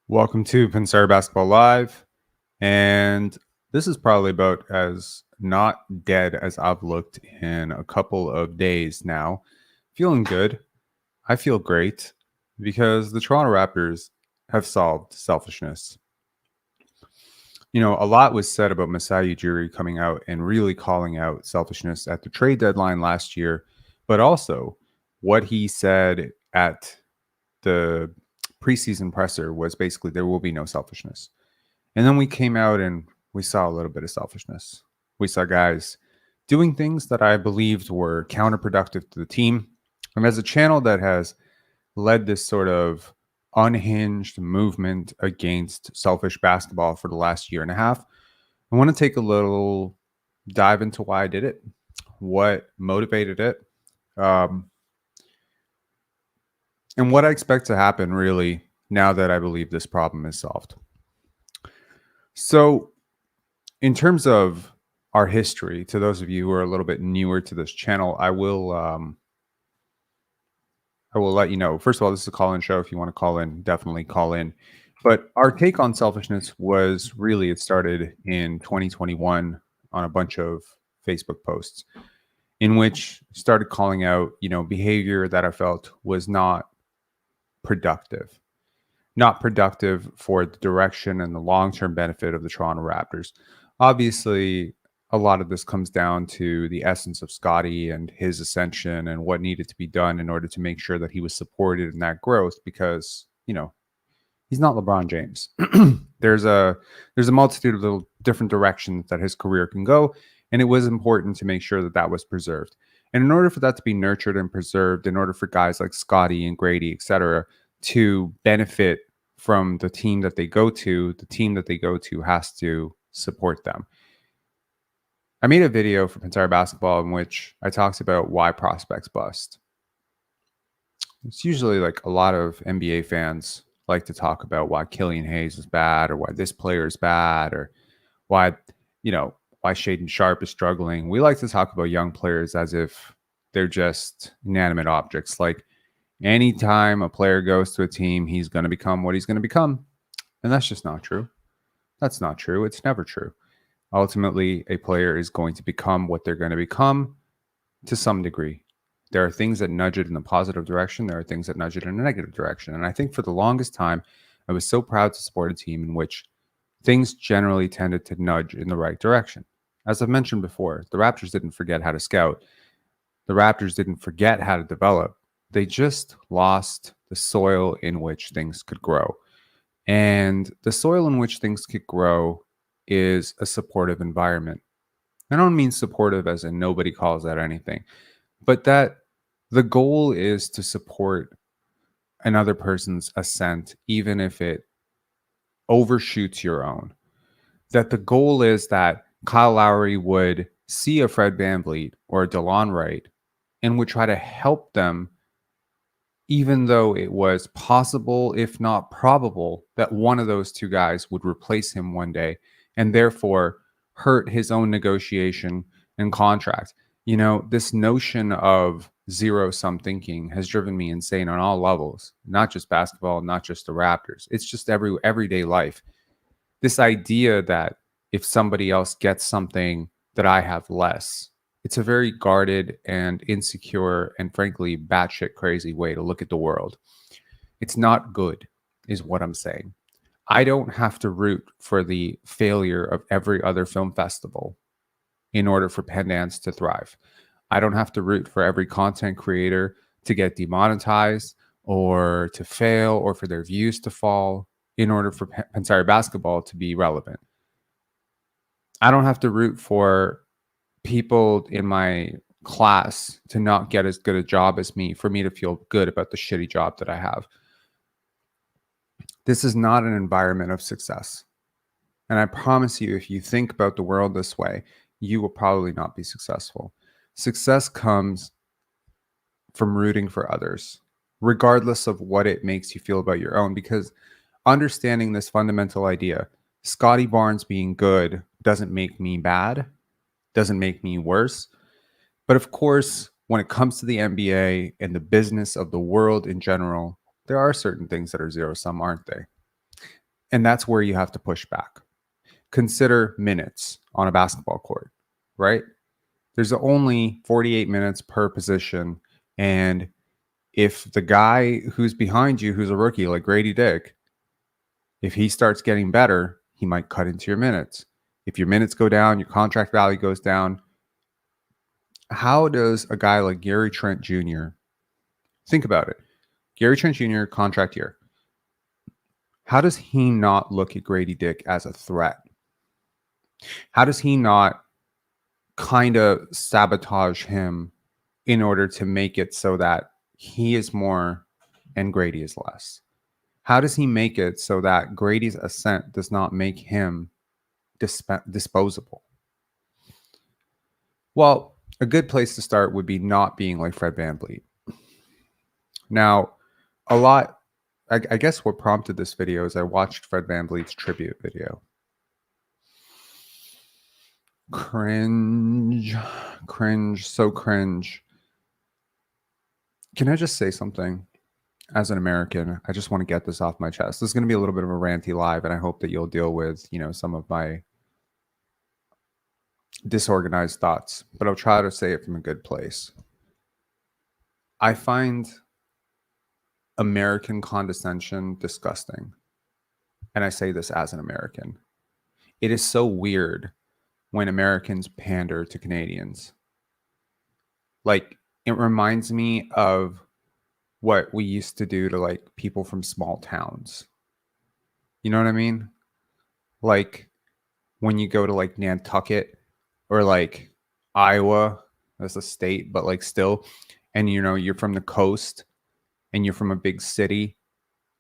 Welcome to Pinsar Basketball Live. And this is probably about as not dead as I've looked in a couple of days now. Feeling good. I feel great because the Toronto Raptors have solved selfishness. You know, a lot was said about Masai Ujiri coming out and really calling out selfishness at the trade deadline last year, but also what he said at the preseason presser was basically there will be no selfishness. And then we came out and we saw a little bit of selfishness. We saw guys doing things that I believed were counterproductive to the team. And as a channel that has led this sort of unhinged movement against selfish basketball for the last year and a half, I want to take a little dive into why I did it, what motivated it, and what I expect to happen really now that I believe this problem is solved. So, in terms of our history, to those of you who are a little bit newer to this channel, I will let you know. First of all, this is a call-in show. If you want to call in, definitely call in. But our take on selfishness was really it started in 2021 on a bunch of Facebook posts in which started calling out, behavior that I felt was not productive for the direction and the long-term benefit of the Toronto Raptors. Obviously, a lot of this comes down to the essence of Scotty and his ascension and what needed to be done in order to make sure that he was supported in that growth because, he's not LeBron James. There's a multitude of little different directions that his career can go, and it was important to make sure that that was preserved. And in order for that to be nurtured and preserved, in order for guys like Scotty and Grady, etc., to benefit from the team that they go to, the team that they go to has to support them. I made a video for Pinsar Basketball in which I talked about why prospects bust. It's usually like a lot of NBA fans like to talk about why Killian Hayes is bad or why this player is bad or why Shaedon Sharpe is struggling. We like to talk about young players as if they're just inanimate objects. Like anytime a player goes to a team, he's going to become what he's going to become. And that's just not true. That's not true. It's never true. Ultimately, a player is going to become what they're going to become to some degree. There are things that nudge it in a positive direction. There are things that nudge it in a negative direction. And I think for the longest time, I was so proud to support a team in which things generally tended to nudge in the right direction. As I've mentioned before, the Raptors didn't forget how to scout. The Raptors didn't forget how to develop. They just lost the soil in which things could grow. And the soil in which things could grow is a supportive environment. I don't mean supportive as in nobody calls that anything, but that the goal is to support another person's ascent, even if it overshoots your own. That the goal is that Kyle Lowry would see a Fred VanVleet or a DeLon Wright and would try to help them, even though it was possible, if not probable, that one of those two guys would replace him one day and therefore hurt his own negotiation and contract. This notion of zero-sum thinking has driven me insane on all levels, not just basketball, not just the Raptors. It's just everyday life. This idea that if somebody else gets something that I have less, it's a very guarded and insecure and frankly batshit crazy way to look at the world. It's not good, is what I'm saying. I don't have to root for the failure of every other film festival in order for Pendants to thrive. I don't have to root for every content creator to get demonetized or to fail or for their views to fall in order for Pinsar Basketball to be relevant. I don't have to root for people in my class to not get as good a job as me for me to feel good about the shitty job that I have. This is not an environment of success. And I promise you, if you think about the world this way, you will probably not be successful. Success comes from rooting for others, regardless of what it makes you feel about your own, because understanding this fundamental idea, Scotty Barnes being good doesn't make me bad, doesn't make me worse. But of course, when it comes to the NBA and the business of the world in general, there are certain things that are zero sum, aren't they? And that's where you have to push back. Consider minutes on a basketball court, right? There's only 48 minutes per position. And if the guy who's behind you, who's a rookie like Grady Dick, if he starts getting better, he might cut into your minutes. If your minutes go down, your contract value goes down. How does a guy like Gary Trent Jr. think about it? Gary Trent Jr. contract year. How does he not look at Grady Dick as a threat? How does he not kind of sabotage him in order to make it so that he is more and Grady is less? How does he make it so that Grady's ascent does not make him disposable? Well, a good place to start would be not being like Fred VanVleet. Now, I guess what prompted this video is I watched Fred VanVleet's tribute video. Cringe, so cringe. Can I just say something? As an American, I just want to get this off my chest. This is going to be a little bit of a ranty live, and I hope that you'll deal with, some of my disorganized thoughts, but I'll try to say it from a good place. I find American condescension disgusting. And I say this as an American. It is so weird when Americans pander to Canadians. Like, it reminds me of what we used to do to like people from small towns. You know what I mean? Like when you go to like Nantucket or like Iowa as a state, but like still, and you're from the coast and you're from a big city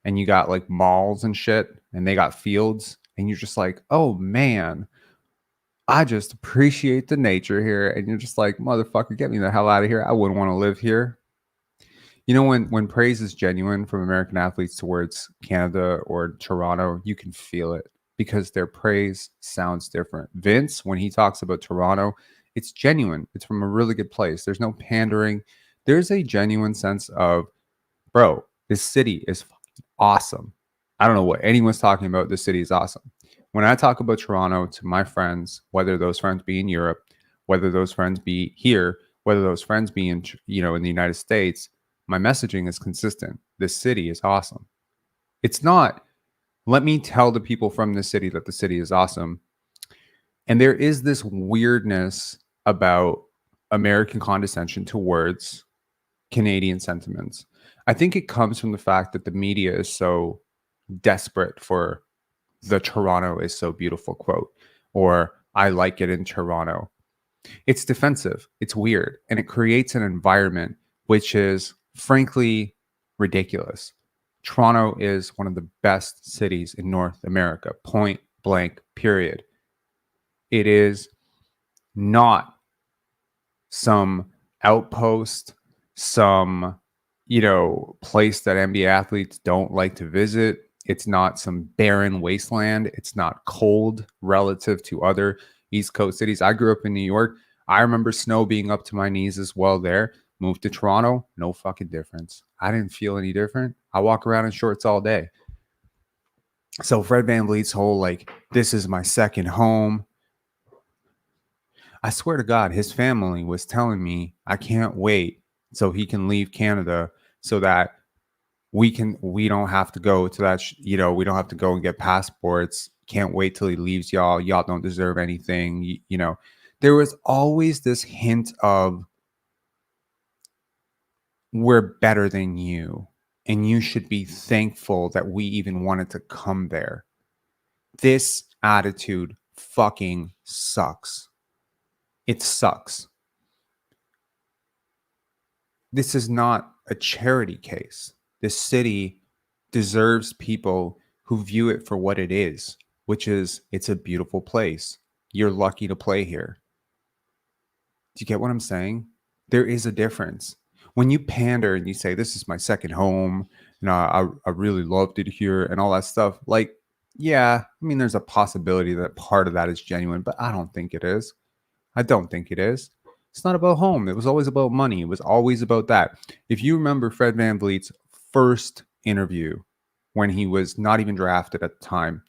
and you got like malls and shit and they got fields and you're just like, oh man, I just appreciate the nature here. And you're just like, motherfucker, get me the hell out of here. I wouldn't want to live here. When praise is genuine from American athletes towards Canada or Toronto, you can feel it because their praise sounds different. Vince, when he talks about Toronto, it's genuine. It's from a really good place. There's no pandering. There's a genuine sense of, bro, this city is fucking awesome. I don't know what anyone's talking about. This city is awesome. When I talk about Toronto to my friends, whether those friends be in Europe, whether those friends be here, whether those friends be in, in the United States, my messaging is consistent. This city is awesome. It's not, let me tell the people from this city that the city is awesome. And there is this weirdness about American condescension towards Canadian sentiments. I think it comes from the fact that the media is so desperate for the Toronto is so beautiful quote, or I like it in Toronto. It's defensive. It's weird. And it creates an environment which is frankly ridiculous. Toronto is one of the best cities in North America, point blank, period. It is not some outpost, some, place that NBA athletes don't like to visit. It's not some barren wasteland. It's not cold relative to other East Coast cities. I grew up in New York. I remember snow being up to my knees as well there. Moved to Toronto, no fucking difference. I didn't feel any different. I walk around in shorts all day. So Fred VanVleet's whole like, this is my second home. I swear to God, his family was telling me I can't wait so he can leave Canada so that we don't have to go to that, we don't have to go and get passports. Can't wait till he leaves y'all. Y'all don't deserve anything. There was always this hint of, we're better than you, and you should be thankful that we even wanted to come there. This attitude fucking sucks. It sucks. This is not a charity case. This city deserves people who view it for what it is, which is it's a beautiful place. You're lucky to play here. Do you get what I'm saying? There is a difference. When you pander and you say, this is my second home, I really loved it here and all that stuff, like, yeah, there's a possibility that part of that is genuine, but I don't think it is. I don't think it is. It's not about home. It was always about money. It was always about that. If you remember Fred VanVleet's first interview when he was not even drafted at the time.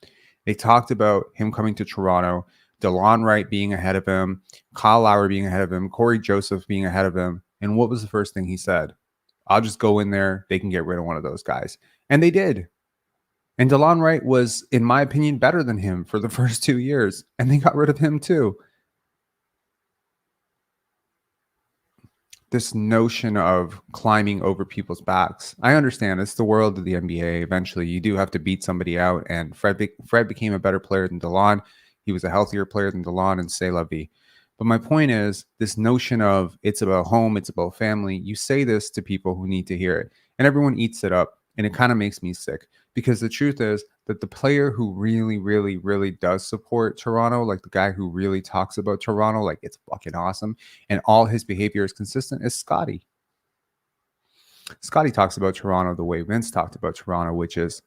They talked about him coming to Toronto, DeLon Wright being ahead of him, Kyle Lowry being ahead of him, Corey Joseph being ahead of him. And what was the first thing he said? I'll just go in there. They can get rid of one of those guys. And they did. And DeLon Wright was, in my opinion, better than him for the first 2 years. And they got rid of him too. This notion of climbing over people's backs. I understand it's the world of the NBA. Eventually, you do have to beat somebody out. And Fred became a better player than DeLon. He was a healthier player than DeLon, and c'est la vie. But my point is this notion of it's about home, it's about family. You say this to people who need to hear it, and everyone eats it up. And it kind of makes me sick, because the truth is that the player who really, really, really does support Toronto, like the guy who really talks about Toronto, like it's fucking awesome, and all his behavior is consistent, is Scotty. Scotty talks about Toronto the way Vince talked about Toronto, which is,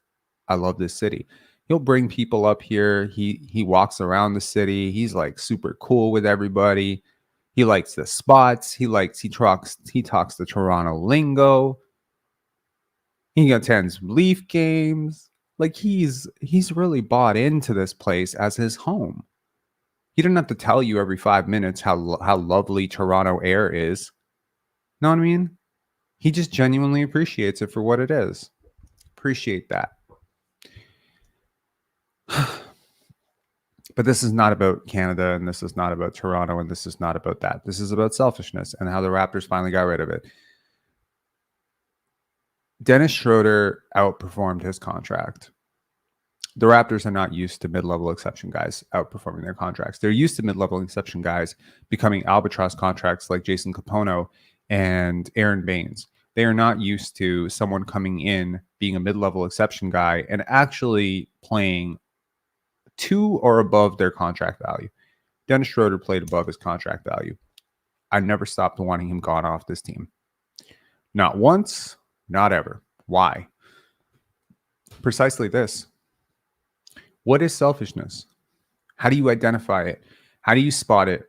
I love this city. He'll bring people up here. He walks around the city. He's like super cool with everybody. He likes the spots. He talks the Toronto lingo. He attends Leaf games. Like he's really bought into this place as his home. He didn't have to tell you every 5 minutes how lovely Toronto air is. Know what I mean? He just genuinely appreciates it for what it is. Appreciate that. But this is not about Canada, and this is not about Toronto, and this is not about that. This is about selfishness and how the Raptors finally got rid of it. Dennis Schroeder outperformed his contract. The Raptors are not used to mid-level exception guys outperforming their contracts. They're used to mid-level exception guys becoming albatross contracts like Jason Capono and Aaron Baines. They are not used to someone coming in, being a mid-level exception guy, and actually playing to or above their contract value. Dennis Schroeder played above his contract value. I never stopped wanting him gone off this team. Not once, not ever. Why? Precisely this. What is selfishness? How do you identify it? How do you spot it?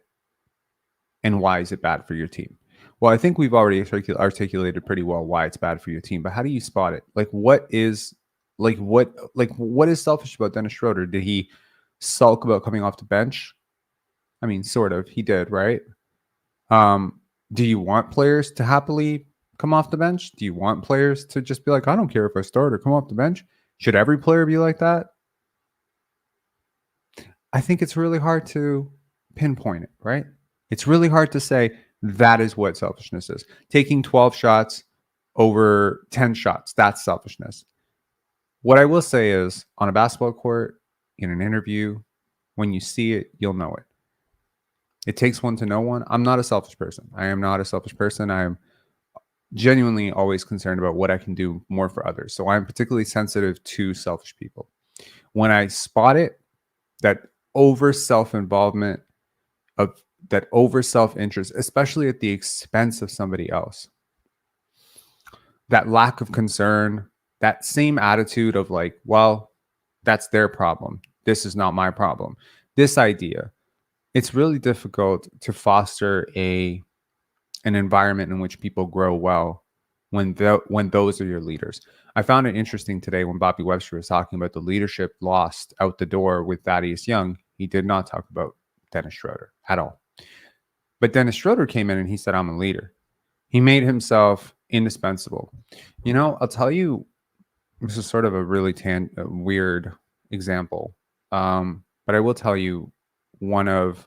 And why is it bad for your team? Well, I think we've already articulated pretty well why it's bad for your team, but how do you spot it? What is selfish about Dennis Schroeder? Did he sulk about coming off the bench? I mean, sort of. He did, right? Do you want players to happily come off the bench? Do you want players to just be like, I don't care if I start or come off the bench? Should every player be like that? I think it's really hard to pinpoint it, right? It's really hard to say that is what selfishness is. Taking 12 shots over 10 shots, that's selfishness. What I will say is, on a basketball court, in an interview, when you see it, you'll know it. It takes one to know one. I'm not a selfish person. I am not a selfish person. I am genuinely always concerned about what I can do more for others. So I'm particularly sensitive to selfish people. When I spot it, that over self-involvement, of that over self-interest, especially at the expense of somebody else, that lack of concern, that same attitude of like, well, that's their problem. This is not my problem. This idea, it's really difficult to foster an environment in which people grow well when those are your leaders. I found it interesting today when Bobby Webster was talking about the leadership lost out the door with Thaddeus Young. He did not talk about Dennis Schroeder at all. But Dennis Schroeder came in and he said, I'm a leader. He made himself indispensable. You know, I'll tell you, this is sort of a really weird example. But I will tell you one of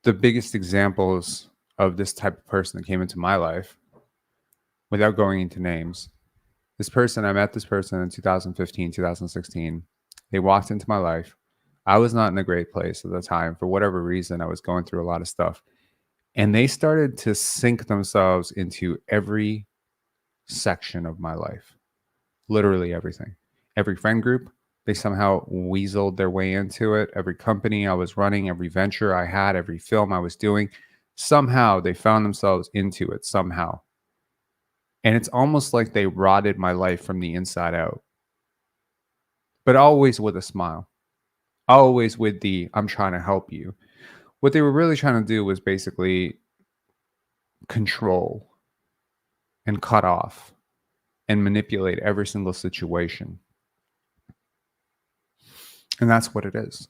the biggest examples of this type of person that came into my life, without going into names. I met this person in 2015, 2016. They walked into my life. I was not in a great place at the time. For whatever reason, I was going through a lot of stuff. And they started to sink themselves into every section of my life. Literally everything. Every friend group, they somehow weaseled their way into it. Every company I was running, every venture I had, every film I was doing, somehow they found themselves into it somehow. And it's almost like they rotted my life from the inside out. But always with a smile. Always with the, I'm trying to help you. What they were really trying to do was basically control and cut off and manipulate every single situation. And that's what it is.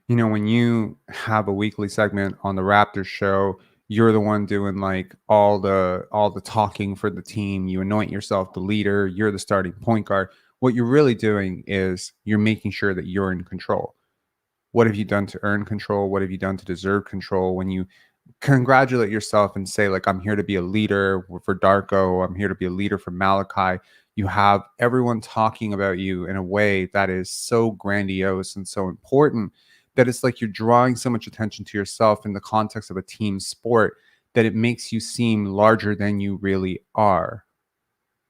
When you have a weekly segment on the Raptors show, you're the one doing like all the talking for the team. You anoint yourself the leader, you're the starting point guard. What you're really doing is you're making sure that you're in control. What have you done to earn control? What have you done to deserve control? When you congratulate yourself and say, like, I'm here to be a leader for Darko, I'm here to be a leader for Malachi, you have everyone talking about you in a way that is so grandiose and so important that it's like you're drawing so much attention to yourself in the context of a team sport that it makes you seem larger than you really are.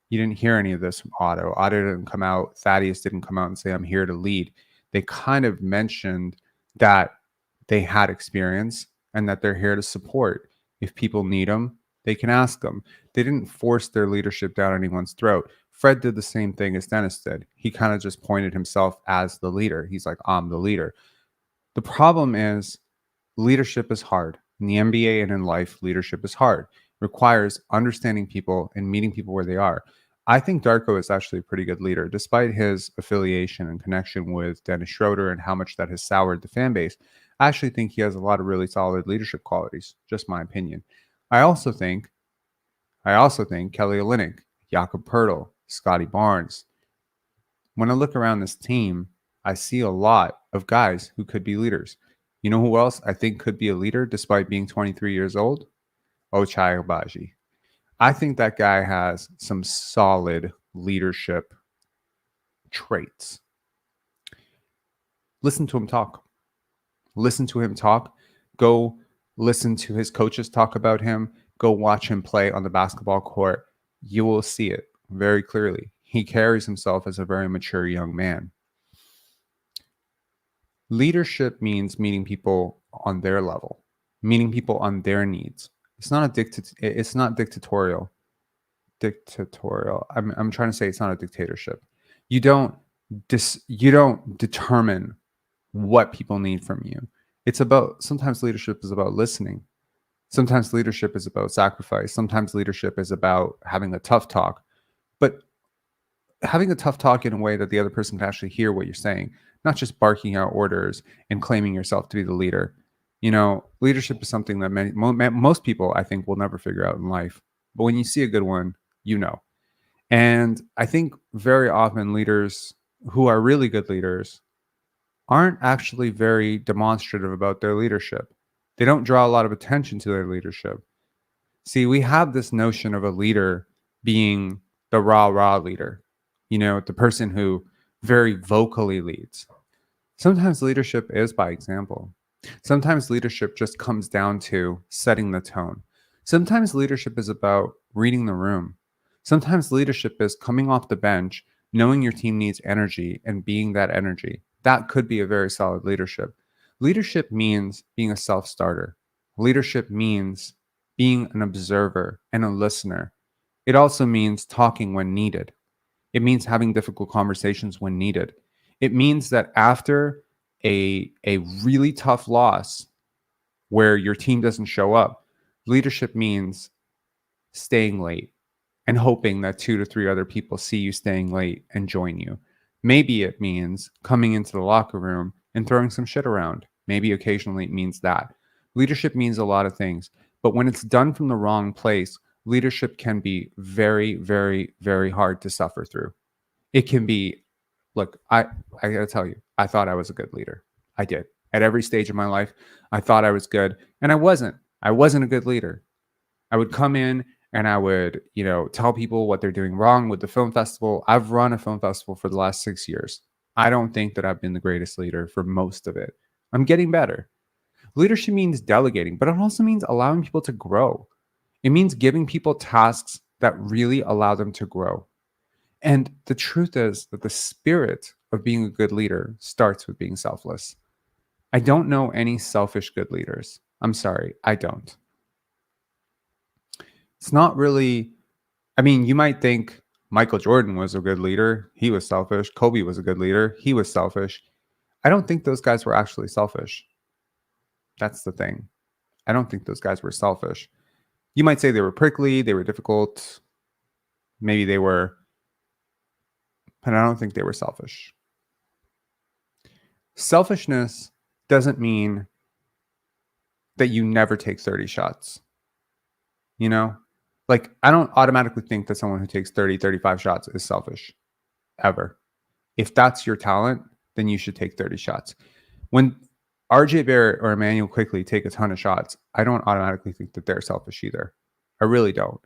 You didn't hear any of this from Otto. Otto didn't come out. Thaddeus didn't come out and say, I'm here to lead. They kind of mentioned that they had experience and that they're here to support. If people need them, they can ask them. They didn't force their leadership down anyone's throat. Fred did the same thing as Dennis did. He kind of just pointed himself as the leader. He's like, I'm the leader. The problem is leadership is hard. In the NBA and in life, leadership is hard. It requires understanding people and meeting people where they are. I think Darko is actually a pretty good leader, despite his affiliation and connection with Dennis Schroeder and how much that has soured the fan base. I actually think he has a lot of really solid leadership qualities, just my opinion. I also think Kelly Olynyk, Jakob Poeltl, Scotty Barnes. When I look around this team, I see a lot of guys who could be leaders. You know who else I think could be a leader despite being 23 years old? Ochai Agbaji. I think that guy has some solid leadership traits. Listen to him talk. Listen to him talk. Go listen to his coaches talk about him. Go watch him play on the basketball court. You will see it very clearly. He carries himself as a very mature young man. Leadership means meeting people on their level, meeting people on their needs. It's not dictatorial. I'm trying to say it's not a dictatorship. You don't determine what people need from you. Sometimes leadership is about listening. Sometimes leadership is about sacrifice. Sometimes leadership is about having a tough talk, but having a tough talk in a way that the other person can actually hear what you're saying, not just barking out orders and claiming yourself to be the leader. Leadership is something that most people, I think, will never figure out in life. But when you see a good one, And I think very often leaders who are really good leaders aren't actually very demonstrative about their leadership. They don't draw a lot of attention to their leadership. See, we have this notion of a leader being the rah leader, the person who very vocally leads. Sometimes leadership is by example. Sometimes leadership just comes down to setting the tone. Sometimes leadership is about reading the room. Sometimes leadership is coming off the bench, knowing your team needs energy and being that energy. That could be a very solid leadership. Leadership means being a self-starter. Leadership means being an observer and a listener. It also means talking when needed. It means having difficult conversations when needed. It means that after a really tough loss where your team doesn't show up, leadership means staying late and hoping that 2 to 3 other people see you staying late and join you. Maybe it means coming into the locker room and throwing some shit around. Maybe occasionally it means that. Leadership means a lot of things, but when it's done from the wrong place, leadership can be very, very, very hard to suffer through. It can be, look, I gotta tell you, I thought I was a good leader. I did. At every stage of my life, I thought I was good, and I wasn't. I wasn't a good leader. I would come in and I would, tell people what they're doing wrong with the film festival. I've run a film festival for the last 6 years. I don't think that I've been the greatest leader for most of it. I'm getting better. Leadership means delegating, but it also means allowing people to grow. It means giving people tasks that really allow them to grow. And the truth is that the spirit of being a good leader starts with being selfless. I don't know any selfish good leaders. I'm sorry, I don't. It's not really, you might think Michael Jordan was a good leader. He was selfish. Kobe was a good leader. He was selfish. I don't think those guys were actually selfish. That's the thing. I don't think those guys were selfish. You might say they were prickly, they were difficult. Maybe they were but I don't think they were selfish. Selfishness doesn't mean that you never take 30 shots. You know, like I don't automatically think that someone who takes 30, 35 shots is selfish ever. If that's your talent, then you should take 30 shots. When RJ Barrett or Emmanuel Quickley take a ton of shots, I don't automatically think that they're selfish either. I really don't.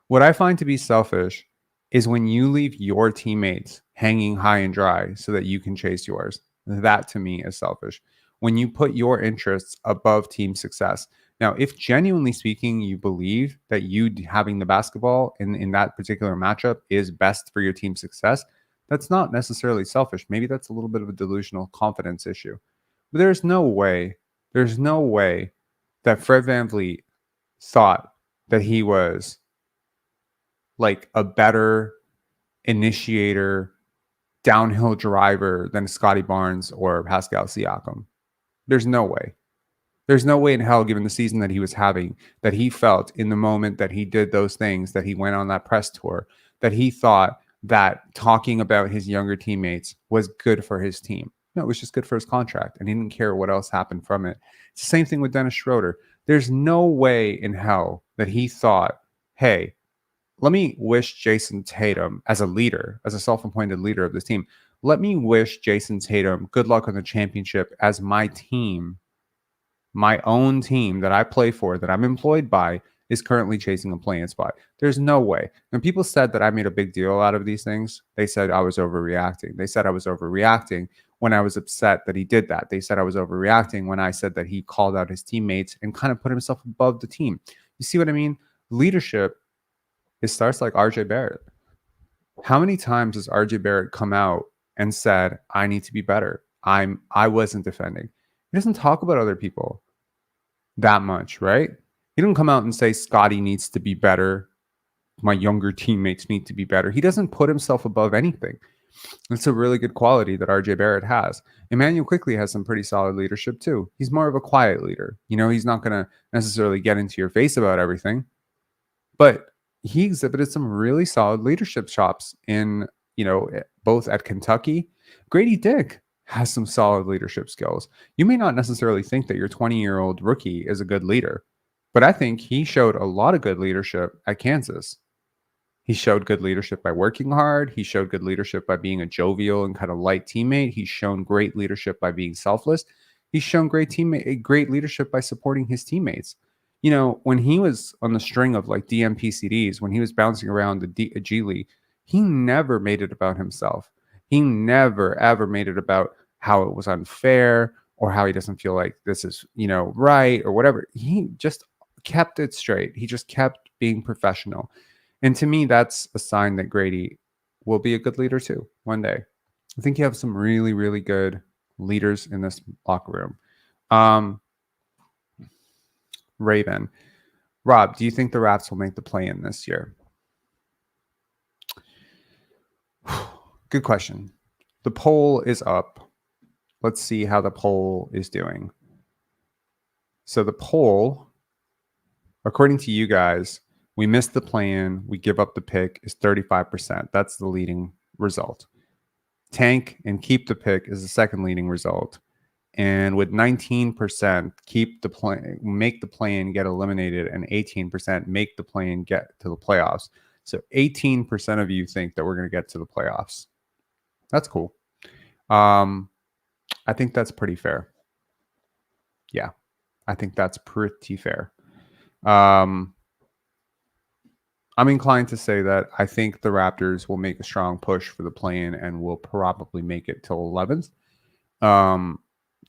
What I find to be selfish is when you leave your teammates hanging high and dry so that you can chase yours. That to me is selfish. When you put your interests above team success. Now, if genuinely speaking, you believe that you having the basketball in that particular matchup is best for your team's success, that's not necessarily selfish. Maybe that's a little bit of a delusional confidence issue. But there's no way that Fred VanVleet thought that he was like a better initiator, downhill driver than Scotty Barnes or Pascal Siakam. There's no way. There's no way in hell, given the season that he was having, that he felt in the moment that he did those things, that he went on that press tour, that he thought that talking about his younger teammates was good for his team. No, it was just good for his contract, and he didn't care what else happened from it. It's the same thing with Dennis Schroeder. There's no way in hell that he thought, hey, let me wish Jason Tatum as a leader, as a self-appointed leader of this team, let me wish Jason Tatum good luck on the championship as my team, my own team that I play for, that I'm employed by, is currently chasing a play-in spot. There's no way. When people said that I made a big deal out of these things, they said I was overreacting. They said I was overreacting when I was upset that he did that. They said I was overreacting when I said that he called out his teammates and kind of put himself above the team. You see what I mean? Leadership, it starts like RJ Barrett. How many times has RJ Barrett come out and said, I need to be better? I wasn't defending. He doesn't talk about other people that much, right? He didn't come out and say Scotty needs to be better. My younger teammates need to be better. He doesn't put himself above anything. It's a really good quality that RJ Barrett has. Emmanuel Quickley has some pretty solid leadership too. He's more of a quiet leader. You know, he's not going to necessarily get into your face about everything, but he exhibited some really solid leadership chops in, you know, both at Kentucky. Grady Dick has some solid leadership skills. You may not necessarily think that your 20-year-old rookie is a good leader, but I think he showed a lot of good leadership at Kansas. He showed good leadership by working hard. He showed good leadership by being a jovial and kind of light teammate. He's shown great leadership by being selfless. He's shown great leadership by supporting his teammates. You know, when he was on the string of like DMPCDs, when he was bouncing around the G League, he never made it about himself. He never, ever made it about how it was unfair or how he doesn't feel like this is, you know, right or whatever. He just kept it straight. He just kept being professional. And to me, that's a sign that Grady will be a good leader too one day. I think you have some really, really good leaders in this locker room. Raven. Rob, do you think the Raps will make the play-in this year? Good question. The poll is up. Let's see how the poll is doing. So the poll, according to you guys, we missed the play-in, we give up the pick, is 35%. That's the leading result. Tank and keep the pick is the second leading result. And with 19% keep the play, make the play-in, get eliminated, and 18% make the play-in, get to the playoffs. So 18% of you think that we're going to get to the playoffs. That's cool. I think that's pretty fair. Yeah, I think that's pretty fair. I'm inclined to say that I think the Raptors will make a strong push for the play-in and will probably make it till 11th.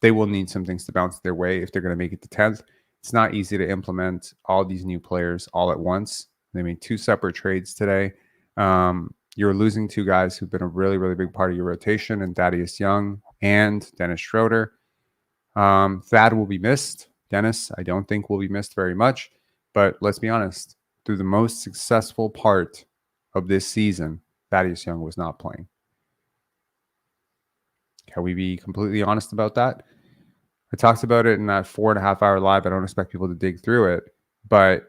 They will need some things to bounce their way if they're going to make it to 10th. It's not easy to implement all these new players all at once. They made 2 separate trades today. You're losing 2 guys who've been a really, really big part of your rotation, and Thaddeus Young and Dennis Schroeder. Thad will be missed. Dennis, I don't think will be missed very much. But let's be honest, through the most successful part of this season, Thaddeus Young was not playing. Can we be completely honest about that? I talked about it in that 4.5-hour live. I don't expect people to dig through it. But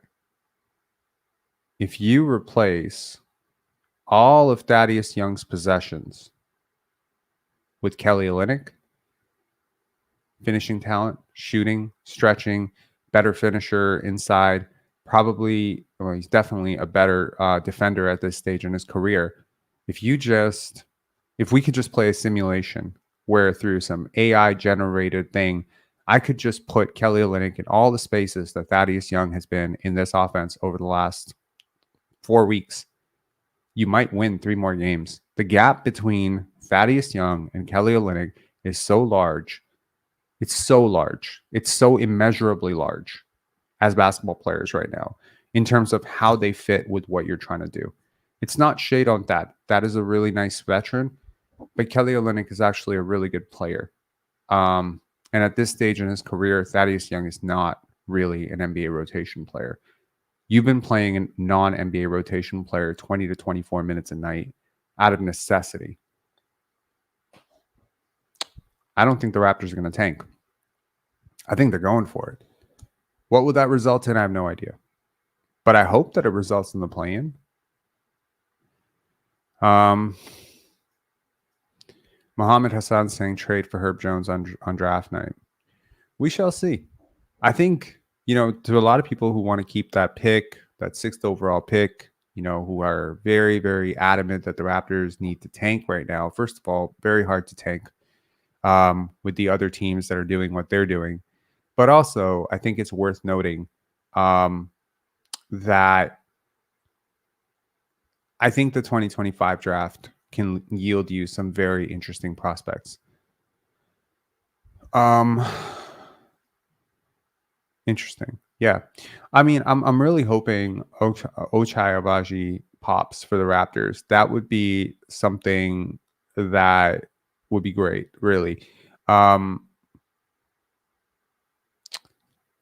if you replace all of Thaddeus Young's possessions with Kelly Olynyk, finishing talent, shooting, stretching, better finisher inside, probably, well, he's definitely a better defender at this stage in his career. If we could just play a simulation where through some AI generated thing, I could just put Kelly Olynyk in all the spaces that Thaddeus Young has been in this offense over the last 4 weeks, you might win 3 more games. The gap between Thaddeus Young and Kelly Olynyk is so large. It's so large. It's so immeasurably large as basketball players right now in terms of how they fit with what you're trying to do. It's not shade on that. That is a really nice veteran, but Kelly Olynyk is actually a really good player. And at this stage in his career, Thaddeus Young is not really an NBA rotation player. You've been playing a non-NBA rotation player 20 to 24 minutes a night out of necessity. I don't think the Raptors are going to tank. I think they're going for it. What would that result in? I have no idea. But I hope that it results in the play-in. Mohammed Hassan saying trade for Herb Jones on draft night. We shall see. I think, to a lot of people who want to keep that pick, that 6th overall pick, who are very, very adamant that the Raptors need to tank right now. First of all, very hard to tank with the other teams that are doing what they're doing. But also, I think it's worth noting that I think the 2025 draft can yield you some very interesting prospects. Interesting. Yeah. I mean, I'm really hoping Ochai Agbaji pops for the Raptors. That would be something that would be great, really.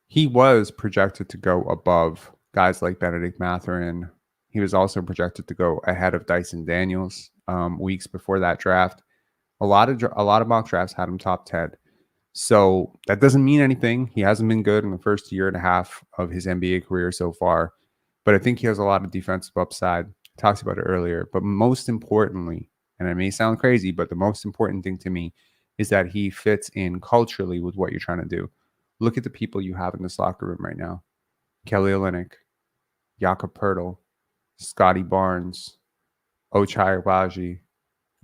He was projected to go above guys like Benedict Mathurin. He was also projected to go ahead of Dyson Daniels weeks before that draft. A lot of mock drafts had him top 10. So that doesn't mean anything. He hasn't been good in the first year and a half of his NBA career so far. But I think he has a lot of defensive upside. I talked about it earlier. But most importantly, and it may sound crazy, but the most important thing to me is that he fits in culturally with what you're trying to do. Look at the people you have in this locker room right now. Kelly Olynyk, Jakob Poeltl, Scotty Barnes, Ochai Agbaji,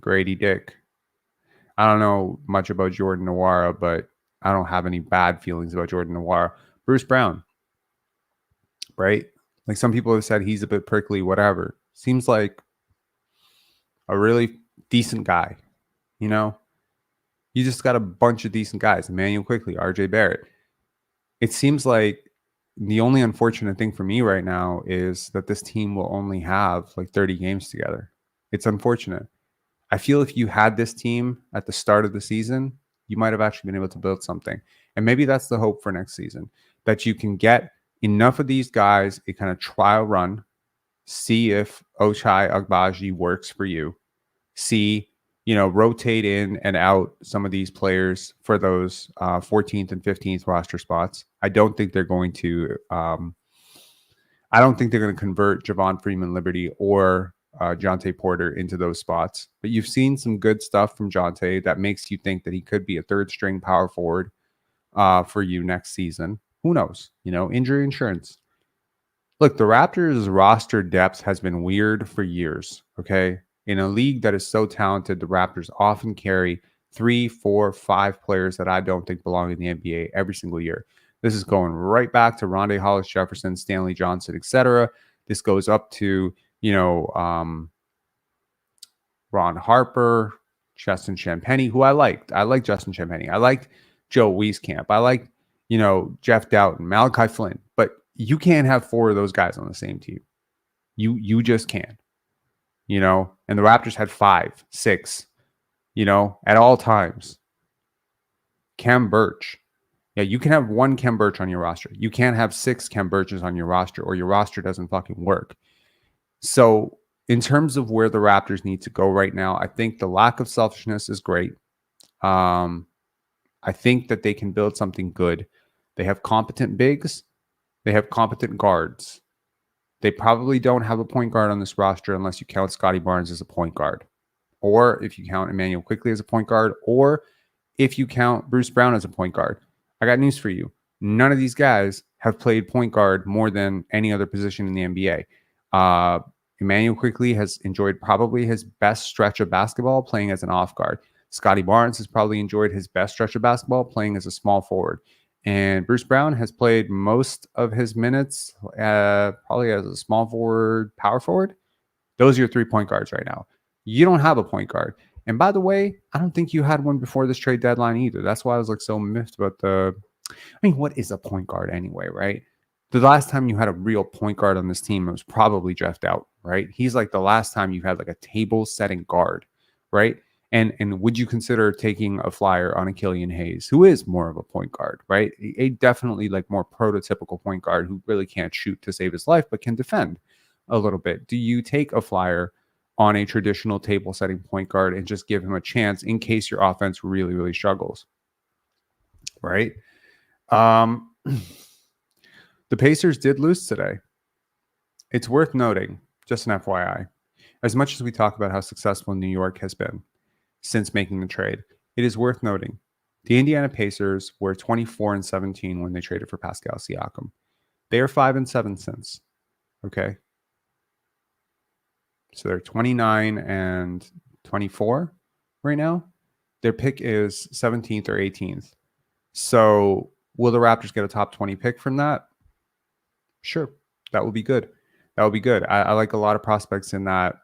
Grady Dick. I don't know much about Jordan Nwora, but I don't have any bad feelings about Jordan Nwora. Bruce Brown, right? Like some people have said he's a bit prickly, whatever. Seems like a really decent guy, You just got a bunch of decent guys. Emmanuel Quickley, RJ Barrett. It seems like the only unfortunate thing for me right now is that this team will only have like 30 games together. It's unfortunate. I feel if you had this team at the start of the season, you might have actually been able to build something. And maybe that's the hope for next season, that you can get enough of these guys, a kind of trial run, see if Ochai Agbaji works for you, see, rotate in and out some of these players for those 14th and 15th roster spots. I don't think they're going to convert Javon Freeman Liberty or Jonte Porter into those spots. But you've seen some good stuff from Jonte that makes you think that he could be a 3rd string power forward for you next season. Who knows? Injury insurance. Look, the Raptors' roster depth has been weird for years, okay? In a league that is so talented, the Raptors often carry 3, 4, 5 players that I don't think belong in the NBA every single year. This is going right back to Rondae Hollis-Jefferson, Stanley Johnson, etc. This goes up to, Ron Harper, Justin Champagnie, who I liked. I like Justin Champagnie. I liked Joe Wieskamp. I liked, Jeff Doughton, Malachi Flynn. But you can't have 4 of those guys on the same team. You just can't. And the Raptors had 5, 6, at all times. Khem Birch. Yeah, you can have 1 Khem Birch on your roster. You can't have 6 Khem Birches on your roster, or your roster doesn't fucking work. So in terms of where the Raptors need to go right now, I think the lack of selfishness is great. I think that they can build something good. They have competent bigs. They have competent guards. They probably don't have a point guard on this roster unless you count Scotty Barnes as a point guard, or if you count Emmanuel Quickley as a point guard, or if you count Bruce Brown as a point guard. I got news for you. None of these guys have played point guard more than any other position in the NBA. Emmanuel Quickley has enjoyed probably his best stretch of basketball playing as an off guard. Scotty Barnes has probably enjoyed his best stretch of basketball playing as a small forward. And Bruce Brown has played most of his minutes probably as a small forward, power forward. Those are your 3-point guards right now. You don't have a point guard. And by the way, I don't think you had one before this trade deadline either. That's why I was like so miffed about what is a point guard anyway, right? The last time you had a real point guard on this team, it was probably Jeff Doubt, right? He's like the last time you had like a table setting guard, right? And would you consider taking a flyer on a Killian Hayes, who is more of a point guard, right? A definitely like more prototypical point guard who really can't shoot to save his life, but can defend a little bit. Do you take a flyer on a traditional table setting point guard and just give him a chance in case your offense really, really struggles, right? The Pacers did lose today. It's worth noting, just an FYI, as much as we talk about how successful New York has been since making the trade, it is worth noting the Indiana Pacers were 24-17 when they traded for Pascal Siakam. They are 5-7 since. Okay. So they're 29-24 right now. Their pick is 17th or 18th. So will the Raptors get a top 20 pick from that? Sure. That will be good. That will be good. I like a lot of prospects in that,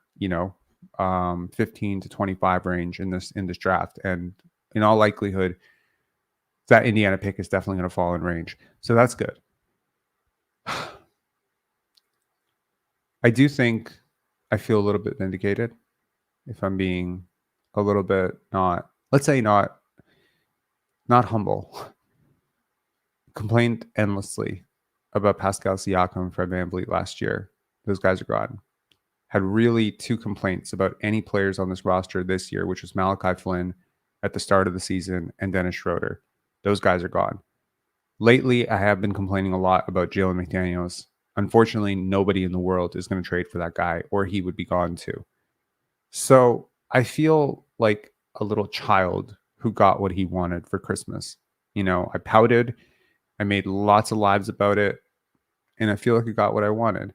15 to 25 range in this draft. And in all likelihood, that Indiana pick is definitely going to fall in range. So that's good. I do think I feel a little bit vindicated, if I'm being a little bit not humble. Complained endlessly about Pascal Siakam and Fred VanVleet last year. Those guys are gone. Had really 2 complaints about any players on this roster this year, which was Malachi Flynn at the start of the season and Dennis Schroeder. Those guys are gone. Lately, I have been complaining a lot about Jalen McDaniels. Unfortunately, nobody in the world is going to trade for that guy, or he would be gone too. So I feel like a little child who got what he wanted for Christmas. I pouted. I made lots of lives about it, and I feel like I got what I wanted.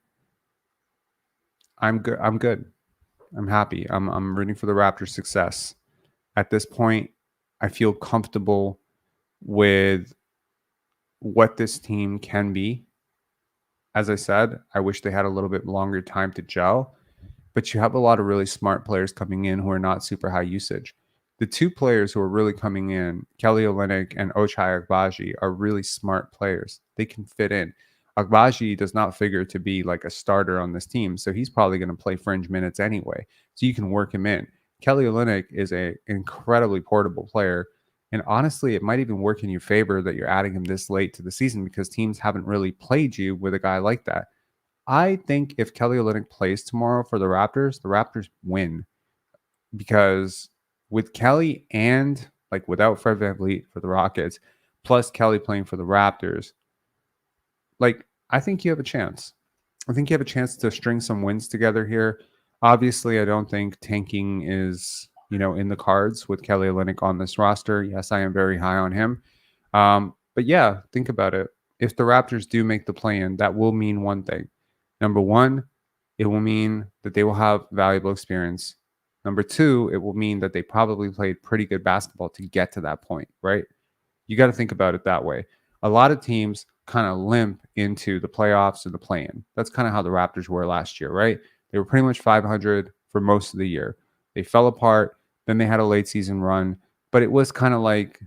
I'm good. I'm happy. I'm rooting for the Raptors' success. At this point, I feel comfortable with what this team can be. As I said, I wish they had a little bit longer time to gel, but you have a lot of really smart players coming in who are not super high usage. The 2 players who are really coming in, Kelly Olynyk and Ochai Agbaji, are really smart players. They can fit in. Agbaji does not figure to be like a starter on this team, so he's probably going to play fringe minutes anyway, so you can work him in. Kelly Olynyk is an incredibly portable player, and honestly, it might even work in your favor that you're adding him this late to the season because teams haven't really played you with a guy like that. I think if Kelly Olynyk plays tomorrow for the Raptors win, because with Kelly and like without Fred VanVleet for the Rockets, plus Kelly playing for the Raptors, like I think you have a chance. I think you have a chance to string some wins together here. Obviously, I don't think tanking is, in the cards with Kelly Olynyk on this roster. Yes, I am very high on him. But yeah, think about it. If the Raptors do make the play-in, that will mean one thing. Number one, it will mean that they will have valuable experience. Number 2, it will mean that they probably played pretty good basketball to get to that point, right? You got to think about it that way. A lot of teams kind of limp into the playoffs or the play-in. That's kind of how the Raptors were last year, right? They were pretty much 500 for most of the year. They fell apart. Then they had a late season run, but it was kind of like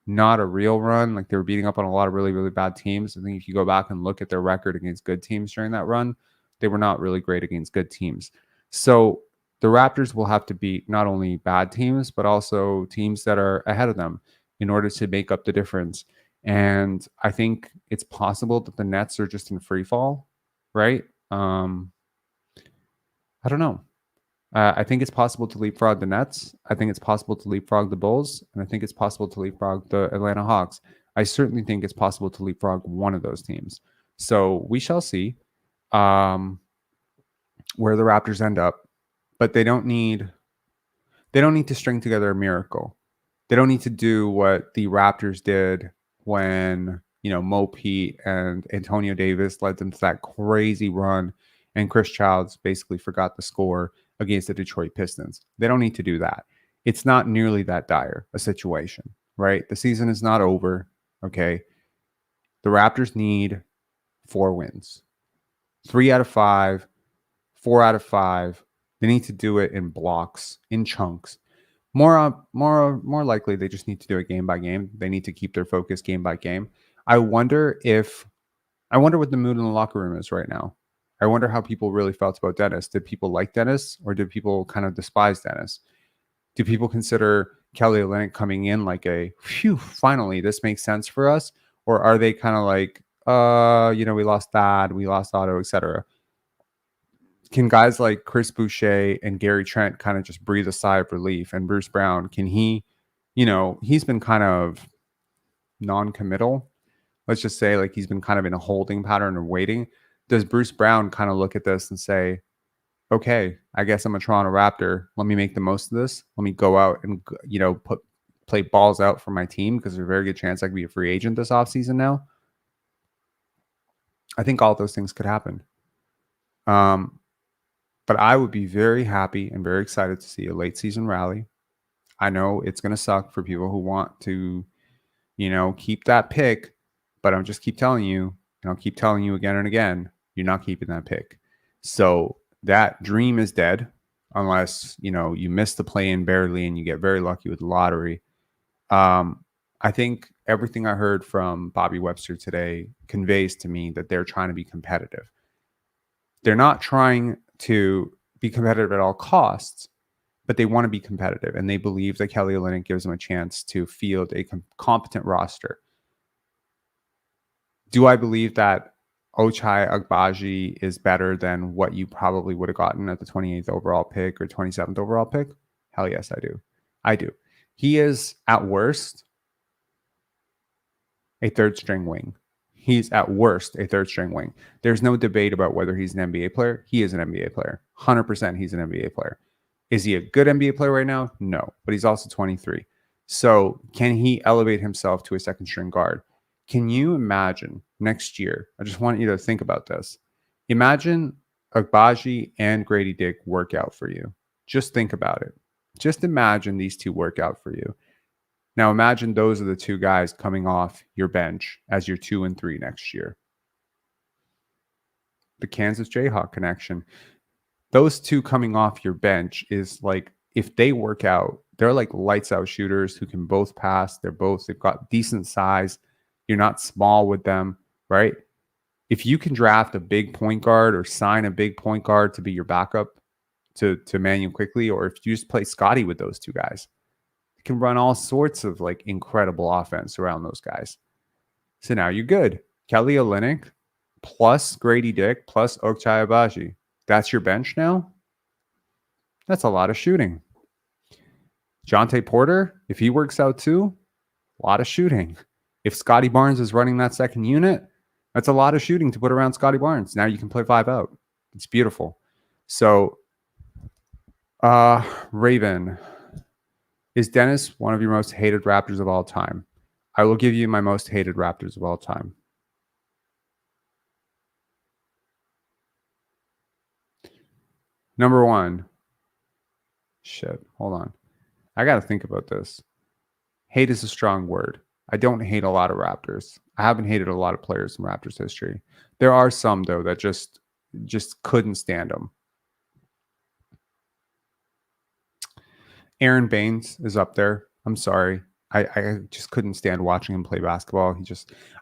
not a real run. Like they were beating up on a lot of really, really bad teams. I think if you go back and look at their record against good teams during that run, they were not really great against good teams. So the Raptors will have to beat not only bad teams, but also teams that are ahead of them in order to make up the difference. And I think it's possible that the Nets are just in free fall, right? I don't know. I think it's possible to leapfrog the Nets. I think it's possible to leapfrog the Bulls. And I think it's possible to leapfrog the Atlanta Hawks. I certainly think it's possible to leapfrog one of those teams. So we shall see. where the Raptors end up, but they don't need to string together a miracle. They don't need to do what the Raptors did when, Mo Pete and Antonio Davis led them to that crazy run and Chris Childs basically forgot the score against the Detroit Pistons. They don't need to do that. It's not nearly that dire a situation, right? The season is not over, okay? The Raptors need 4 wins. 3 out of 5, 4 out of 5. They need to do it in blocks, in chunks. More likely, they just need to do it game by game. They need to keep their focus game by game. I wonder what the mood in the locker room is right now. I wonder how people really felt about Dennis. Did people like Dennis, or did people kind of despise Dennis? Do people consider Kelly Olynyk coming in like a phew? Finally, this makes sense for us, or are they kind of like, we lost Thad, we lost Otto, etc. Can guys like Chris Boucher and Gary Trent kind of just breathe a sigh of relief? And Bruce Brown, can he, he's been kind of non-committal. Let's just say like he's been kind of in a holding pattern of waiting. Does Bruce Brown kind of look at this and say, okay, I guess I'm a Toronto Raptor. Let me make the most of this. Let me go out and, play balls out for my team because there's a very good chance I could be a free agent this offseason now. I think all those things could happen. But I would be very happy and very excited to see a late season rally. I know it's going to suck for people who want to, keep that pick, but I'll just keep telling you, and I'll keep telling you again and again, you're not keeping that pick. So that dream is dead unless, you miss the play-in barely and you get very lucky with the lottery. I think everything I heard from Bobby Webster today conveys to me that they're trying to be competitive. They're not trying to be competitive at all costs, but they want to be competitive, and they believe that Kelly Olynyk gives them a chance to field a competent roster. Do I believe that Ochai Agbaji is better than what you probably would have gotten at the 28th overall pick or 27th overall pick? Hell yes, I do. I do. He is, at worst, a third-string wing. He's at worst a third-string wing. There's no debate about whether he's an NBA player. He is an NBA player. 100% he's an NBA player. Is he a good NBA player right now? No, but he's also 23. So can he elevate himself to a second-string guard? Can you imagine next year? I just want you to think about this. Imagine Agbaji and Grady Dick work out for you. Just think about it. Just imagine these two work out for you. Now imagine those are the two guys coming off your bench as your 2 and 3 next year. The Kansas Jayhawk connection. Those two coming off your bench is like, if they work out, they're like lights out shooters who can both pass. They've got decent size. You're not small with them, right? If you can draft a big point guard or sign a big point guard to be your backup to Manuel quickly, or if you just play Scotty with those two guys, can run all sorts of like incredible offense around those guys. So now you're good. Kelly Olynyk plus Grady Dick plus Ochai Agbaji. That's your bench now? That's a lot of shooting. Jonte Porter, if he works out too, a lot of shooting. If Scotty Barnes is running that second unit, that's a lot of shooting to put around Scotty Barnes. Now you can play 5 out. It's beautiful. So, Raven, is Dennis one of your most hated Raptors of all time? I will give you my most hated Raptors of all time. Number 1. Shit, hold on. I got to think about this. Hate is a strong word. I don't hate a lot of Raptors. I haven't hated a lot of players in Raptors history. There are some, though, that just couldn't stand them. Aaron Baines is up there. I'm sorry. I just couldn't stand watching him play basketball.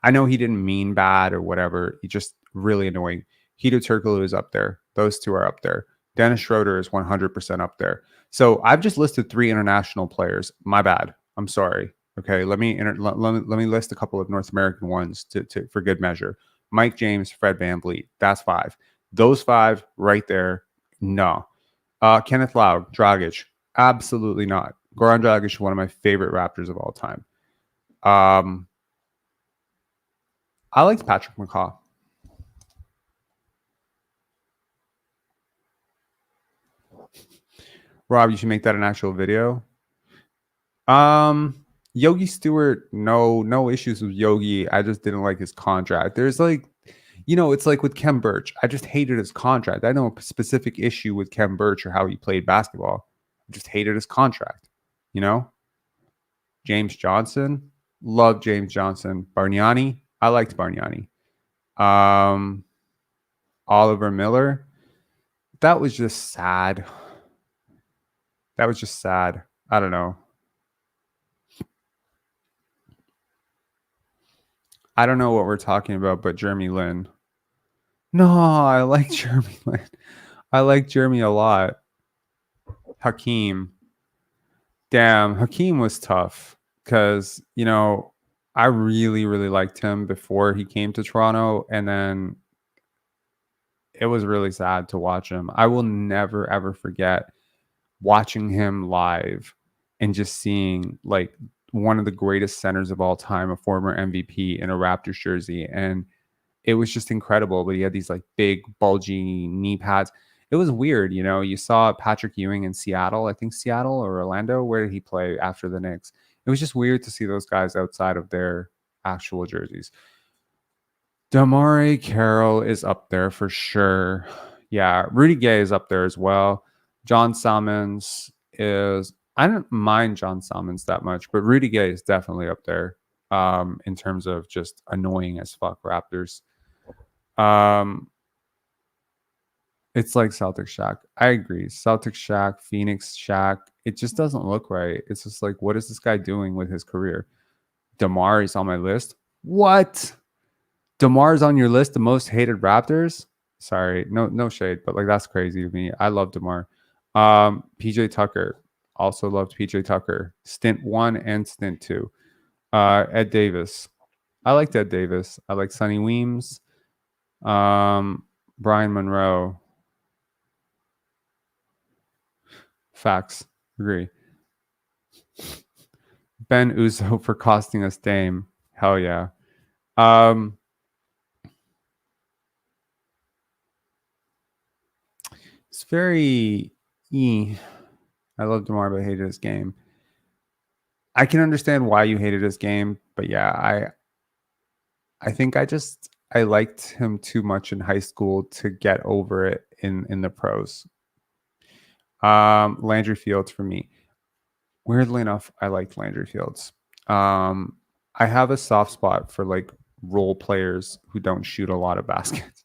I know he didn't mean bad or whatever. He just really annoying. Hedo Turkoglu is up there. Those two are up there. Dennis Schroeder is 100% up there. So I've just listed 3 international players. My bad. I'm sorry. Okay, let me list a couple of North American ones for good measure. Mike James, Fred VanVleet. That's 5. Those 5 right there. No. Kenneth Laug, Dragic. Absolutely not. Goran Dragic is one of my favorite Raptors of all time. I liked Patrick McCaw. Rob, you should make that an actual video. Um, Yogi Stewart, no issues with Yogi. I just didn't like his contract. There's like, it's like with Kem Birch. I just hated his contract. I know a specific issue with Kem Birch or how he played basketball. I just hated his contract. You know, James Johnson, love James Johnson. Bargnani, I liked Bargnani. Um, Oliver Miller, that was just sad. That was just sad. I don't know. I don't know what we're talking about, but Jeremy Lin. No, I like Jeremy Lin. I like Jeremy a lot. Hakeem. Damn, Hakeem was tough because, I really, really liked him before he came to Toronto. And then it was really sad to watch him. I will never, ever forget watching him live and just seeing like one of the greatest centers of all time, a former MVP in a Raptors jersey. And it was just incredible. But he had these like big, bulgy knee pads. It was weird, You saw Patrick Ewing in Seattle, I think Seattle or Orlando. Where did he play after the Knicks? It was just weird to see those guys outside of their actual jerseys. Damari Carroll is up there for sure. Yeah, Rudy Gay is up there as well. John Salmons is. I don't mind John Salmons that much, but Rudy Gay is definitely up there in terms of just annoying as fuck Raptors. It's like Celtics Shaq. I agree. Celtics Shaq, Phoenix Shaq. It just doesn't look right. It's just like, what is this guy doing with his career? DeMar is on my list. What? DeMar's on your list, the most hated Raptors? Sorry, no shade, but like that's crazy to me. I love DeMar. PJ Tucker. Also loved PJ Tucker. Stint 1 and stint 2. Ed Davis. I liked Ed Davis. I like Sonny Weems. Brian Monroe. Facts. Agree. Ben Uzo for costing us Dame. Hell yeah. It's very I love DeMar, but I hated his game. I can understand why you hated his game, but yeah, I think I liked him too much in high school to get over it in the pros. Landry Fields for me. Weirdly enough, I liked Landry Fields. I have a soft spot for like role players who don't shoot a lot of baskets.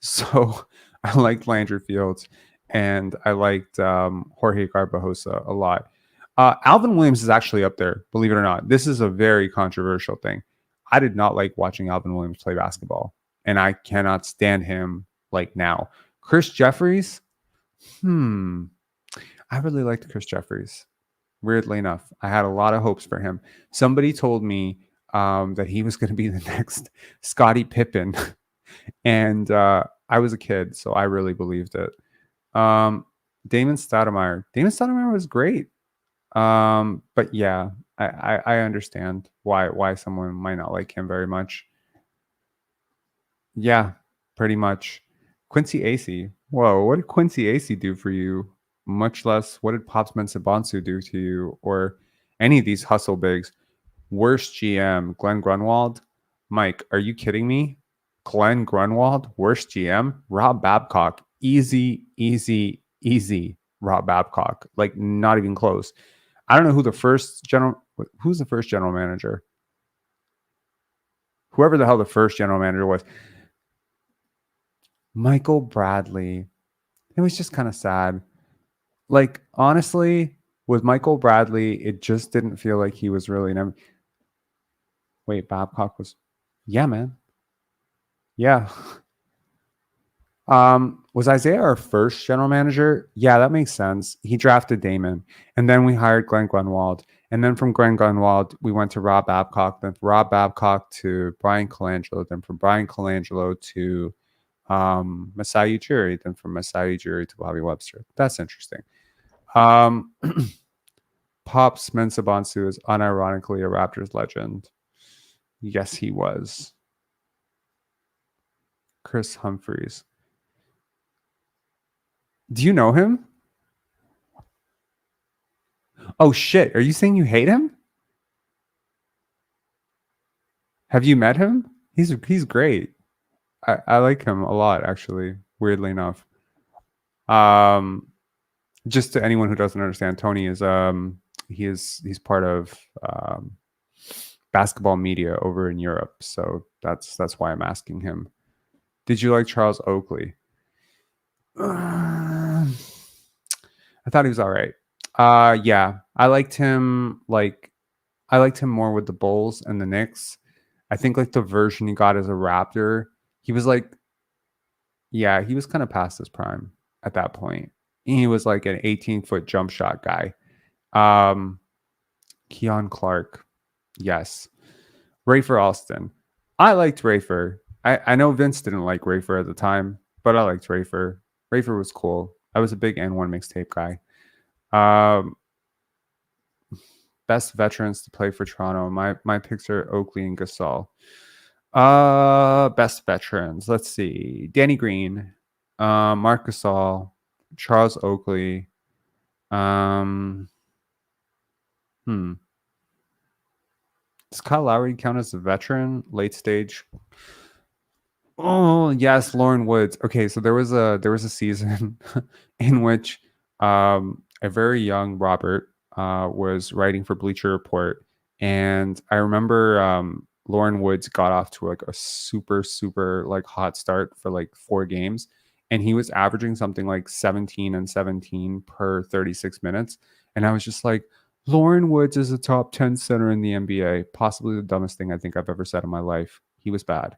So I liked Landry Fields and I liked Jorge Garbajosa a lot. Alvin Williams is actually up there, believe it or not. This is a very controversial thing. I did not like watching Alvin Williams play basketball, and I cannot stand him like now. Chris Jeffries, I really liked Chris Jeffries. Weirdly enough, I had a lot of hopes for him. Somebody told me that he was going to be the next Scottie Pippen, and I was a kid, so I really believed it. Damon Stoudemire. Damon Stoudemire was great. But yeah, I understand why someone might not like him very much. Yeah, pretty much. Quincy Acey. Whoa, what did Quincy Acey do for you? Much less, what did Pops Mensah-Bonsu do to you? Or any of these hustle bigs? Worst GM, Glenn Grunwald. Mike, are you kidding me? Glenn Grunwald, worst GM? Rob Babcock. Easy. Rob Babcock. Like, not even close. I don't know who's the first general manager? Whoever the hell the first general manager was. Michael Bradley. It was just kind of sad. Like, honestly, with Michael Bradley, it just didn't feel like he was really Wait, Babcock was. Yeah, man. Yeah. Was Isaiah our first general manager? Yeah, that makes sense. He drafted Damon, and then we hired Glenn Grunwald, and then from Glenn Grunwald we went to Rob Babcock, then from Rob Babcock to Brian Colangelo, then from Brian Colangelo to Masai Ujiri, then from Masai Ujiri to Bobby Webster. That's interesting. Pops Mensah-Bonsu is unironically a Raptors legend. Yes, he was. Chris Humphries. Do you know him? Oh shit! Are you saying you hate him? Have you met him? He's great. I like him a lot, actually. Weirdly enough. Um, just to anyone who doesn't understand, Tony is he's part of basketball media over in Europe, so that's why I'm asking him. Did you like Charles Oakley? I thought he was all right. Yeah, I liked him more with the Bulls and the Knicks. I think like the version he got as a Raptor, he was like, yeah, he was kind of past his prime at that point. He was like an 18-foot jump shot guy. Um, Keon Clark, yes. Rafer Alston. I liked Rafer. I know Vince didn't like Rafer at the time, but I liked Rafer. Rafer was cool. I was a big N1 mixtape guy. Um, best veterans to play for Toronto. My picks are Oakley and Gasol. Best veterans. Let's see. Danny Green, Marc Gasol, Charles Oakley. Um, hmm. Does Kyle Lowry count as a veteran? Late stage. Oh yes, Lauren Woods. Okay, so there was a season in which a very young Robert was writing for Bleacher Report, and I remember Lauren Woods got off to like a super like hot start for like 4 games, and he was averaging something like 17 and 17 per 36 minutes, and I was just like, Lauren Woods is a top 10 center in the NBA, possibly the dumbest thing I think I've ever said in my life. He was bad.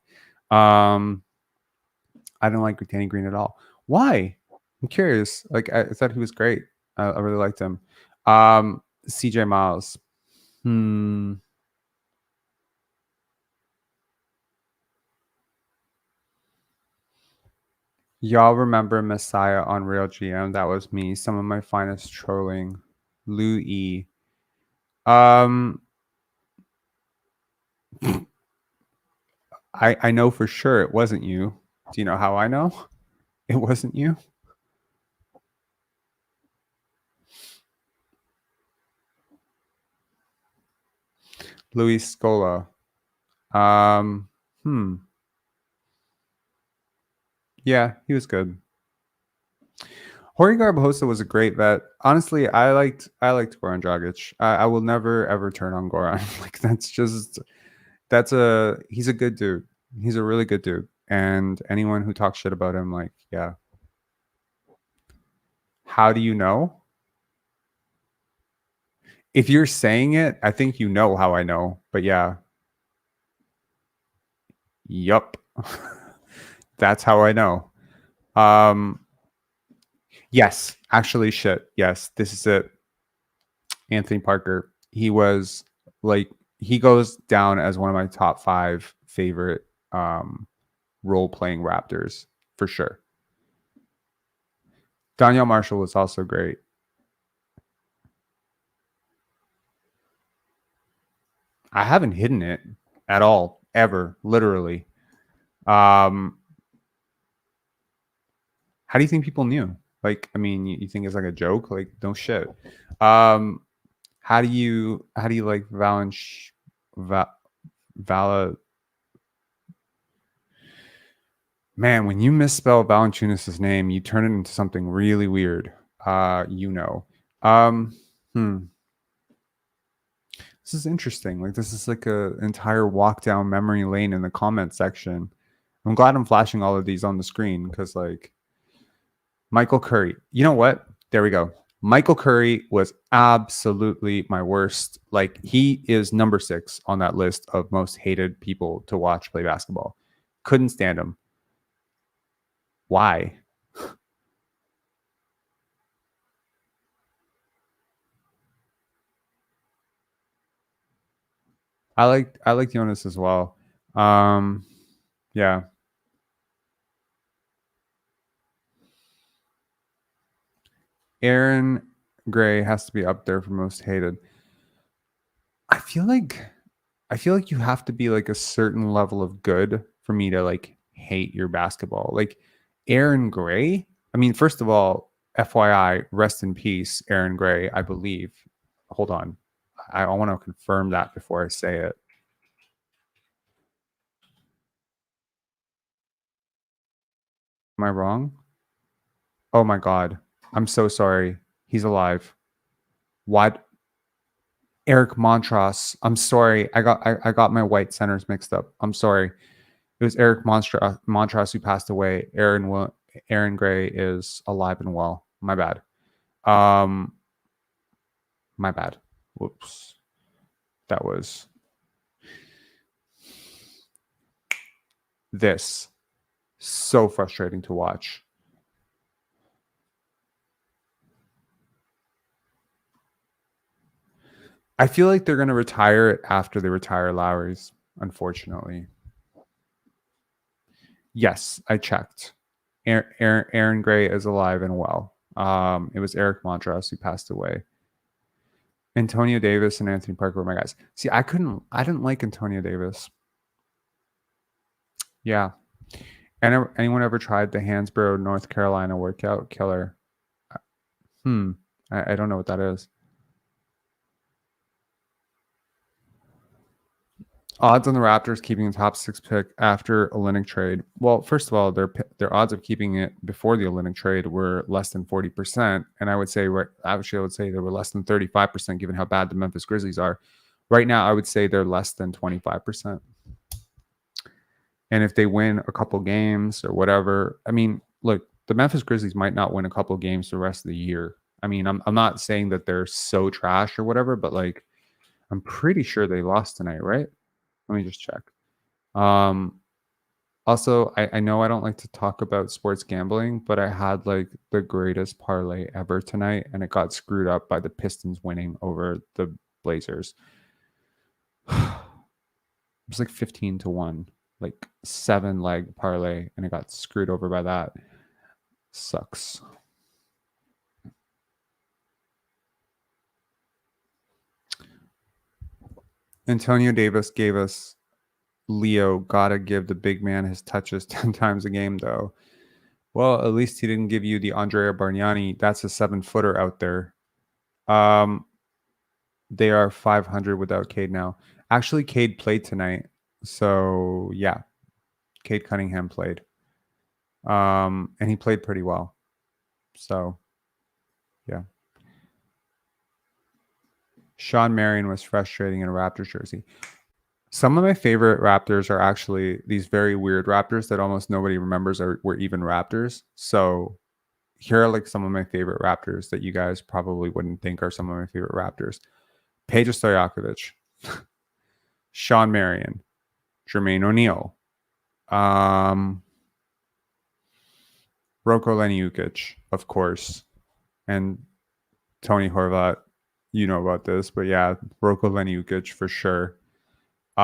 Um, I don't like Danny Green at all. Why? I'm curious. Like I thought he was great. I really liked him. CJ Miles. Hmm. Y'all remember Messiah on Real GM? That was me. Some of my finest trolling. Lou E. Um, I know for sure it wasn't you. Do you know how I know it wasn't you? Luis Scola. Um, hmm. Yeah, he was good. Jorge Garbajosa was a great vet. Honestly, I liked Goran Dragic. I will never ever turn on Goran. Like he's a good dude. He's a really good dude. And anyone who talks shit about him, like, yeah. How do you know? If you're saying it, I think you know how I know. But yeah, yup. That's how I know. Um, yes, actually, shit. Yes, this is it. Anthony Parker. He was like he goes down as one of my top 5 favorite role playing Raptors for sure. Danielle Marshall was also great. I haven't hidden it at all ever, literally. Um, how do you think people knew? Like, I mean, you think it's like a joke? Like, no shit. Um, how do you like Vala? Man, when you misspell Valanciunas' name, you turn it into something really weird. You know. Um, hmm. This is interesting. Like this is like a entire walk down memory lane in the comment section. I'm glad I'm flashing all of these on the screen because like Michael Curry. You know what? There we go. Michael Curry was absolutely my worst. Like he is number 6 on that list of most hated people to watch play basketball. Couldn't stand him. Why? I like Jonas as well. Um, yeah. Aaron Gray has to be up there for most hated. I feel like I feel like you have to be like a certain level of good for me to like hate your basketball. Like Aaron Gray. I mean, first of all, FYI, rest in peace, Aaron Gray. I believe. hold on. I want to confirm that before I say it. Am I wrong? Oh my God. I'm so sorry. He's alive. What? Eric Montross. I'm sorry. I got my white centers mixed up. I'm sorry. It was Eric Montross who passed away. Aaron Gray is alive and well. My bad. My bad. Whoops. That was this. So frustrating to watch. I feel like they're going to retire it after they retire Lowry's, unfortunately. Yes, I checked. Aaron Gray is alive and well. It was Eric Montross who passed away. Antonio Davis and Anthony Parker were my guys. See, I didn't like Antonio Davis. Yeah. Anyone ever tried the Hansborough, North Carolina workout killer? I don't know what that is. Odds on the Raptors keeping the top 6 pick after Olynyk trade. Well, first of all, their odds of keeping it before the Olynyk trade were less than 40%, and I would say they were less than 35% given how bad the Memphis Grizzlies are. Right now, I would say they're less than 25%. And if they win a couple games or whatever, I mean, look, the Memphis Grizzlies might not win a couple games the rest of the year. I mean, I'm not saying that they're so trash or whatever, but like, I'm pretty sure they lost tonight, right? Let me just check. Also, I know I don't like to talk about sports gambling, but I had like the greatest parlay ever tonight, and it got screwed up by the Pistons winning over the Blazers. It was like 15-1, like 7-leg parlay, and it got screwed over by that. Sucks. Antonio Davis gave us Leo. Gotta give the big man his touches 10 times a game, though. Well, at least he didn't give you the Andrea Bargnani. That's a 7-footer out there. They are 500 without Cade now. Actually, Cade played tonight. So, yeah. Cade Cunningham played. And he played pretty well. So, yeah. Sean Marion was frustrating in a Raptors jersey. Some of my favorite Raptors are actually these very weird Raptors that almost nobody remembers were even Raptors. So here are like some of my favorite Raptors that you guys probably wouldn't think are some of my favorite Raptors. Peja Stojakovic, Sean Marion, Jermaine O'Neal, Roko Leniukic, of course, and Tony Horvat. You know about this, but yeah, Roko Leniukic for sure. Who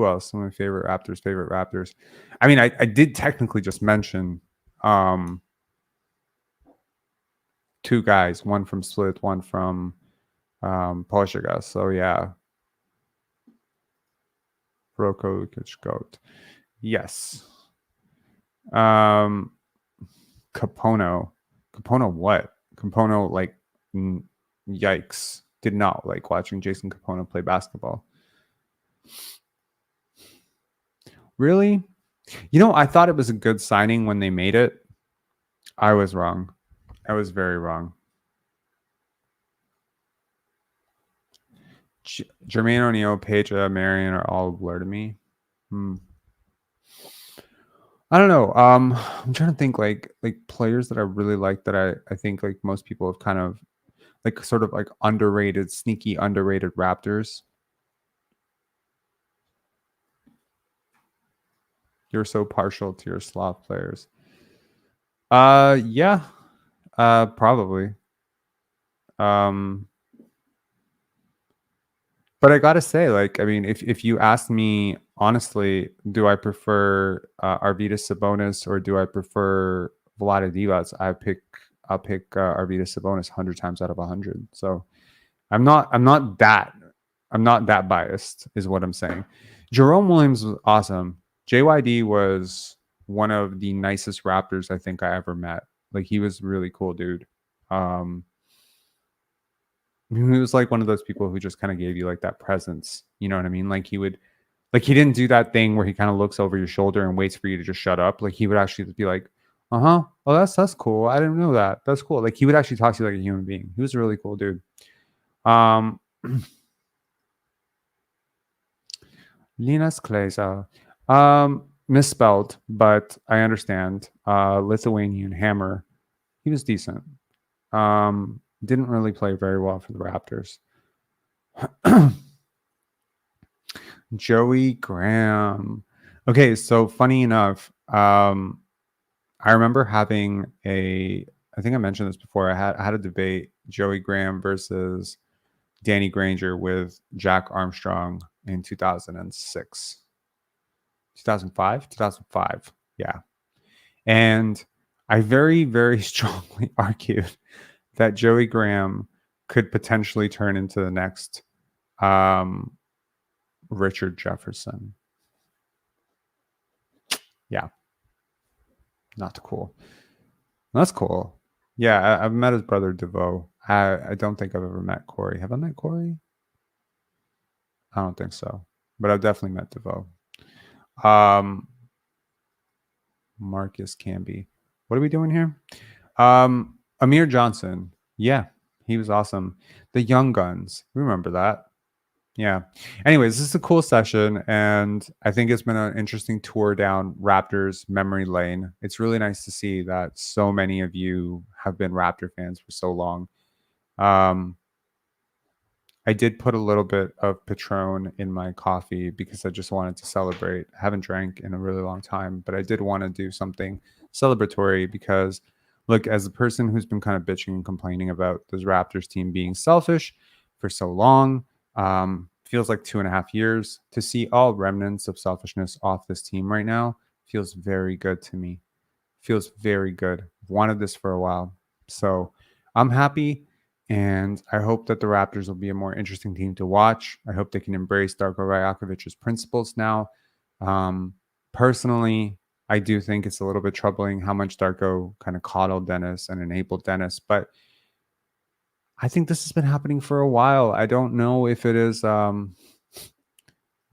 else? Some of my favorite Raptors. I mean, I did technically just mention 2 guys, one from Split, one from Polshiga. So yeah. Roko Lukic goat. Yes. Capono. Capono what? Capono, like, yikes. Did not like watching Jason Capono play basketball. Really? You know, I thought it was a good signing when they made it. I was wrong. I was very wrong. Jermaine O'Neal, Peja, Marion are all a blur to me. I don't know. I'm trying to think like players that I really like that I think like most people have kind of like sort of like underrated, sneaky underrated Raptors. You're so partial to your Slav players. Yeah. Probably. But I gotta say, like, I mean, if you ask me honestly, do I prefer Arvydas Sabonis or do I prefer Vlade Divac? I'll pick Arvydas Sabonis 100 times out of 100. So I'm not that biased, is what I'm saying. Jerome Williams was awesome. JYD was one of the nicest Raptors I think I ever met. Like, he was really cool, dude. He was like one of those people who just kind of gave you like that presence. You know what I mean? Like he would, like he didn't do that thing where he kind of looks over your shoulder and waits for you to just shut up. Like he would actually be like, "Uh huh, oh that's cool. I didn't know that. That's cool." Like he would actually talk to you like a human being. He was a really cool dude. Um, Linus Kleiser, misspelled, but I understand. Lithuanian Hammer. He was decent. Didn't really play very well for the Raptors. Joey Graham. Okay, so funny enough, I remember having I think I mentioned this before. I had a debate Joey Graham versus Danny Granger with Jack Armstrong in 2006, 2005, 2005. Yeah. And I very, very strongly argued that Joey Graham could potentially turn into the next um, Richard Jefferson. Yeah, not cool. That's cool. Yeah, I've met his brother DeVoe. I don't think I've ever met Corey. Have I met Corey? I don't think so, but I've definitely met DeVoe. Um, Marcus Camby. What are we doing here? Amir Johnson. Yeah, he was awesome. The Young Guns. Remember that? Yeah. Anyways, this is a cool session, and I think it's been an interesting tour down Raptors memory lane. It's really nice to see that so many of you have been Raptor fans for so long. I did put a little bit of Patron in my coffee because I just wanted to celebrate. I haven't drank in a really long time, but I did want to do something celebratory because, look, as a person who's been kind of bitching and complaining about this Raptors team being selfish for so long, feels like 2.5 years. To see all remnants of selfishness off this team right now feels very good to me. Feels very good. Wanted this for a while. So I'm happy. And I hope that the Raptors will be a more interesting team to watch. I hope they can embrace Darko Rajakovic's principles now. Personally, I do think it's a little bit troubling how much Darko kind of coddled Dennis and enabled Dennis, but I think this has been happening for a while. I don't know if it is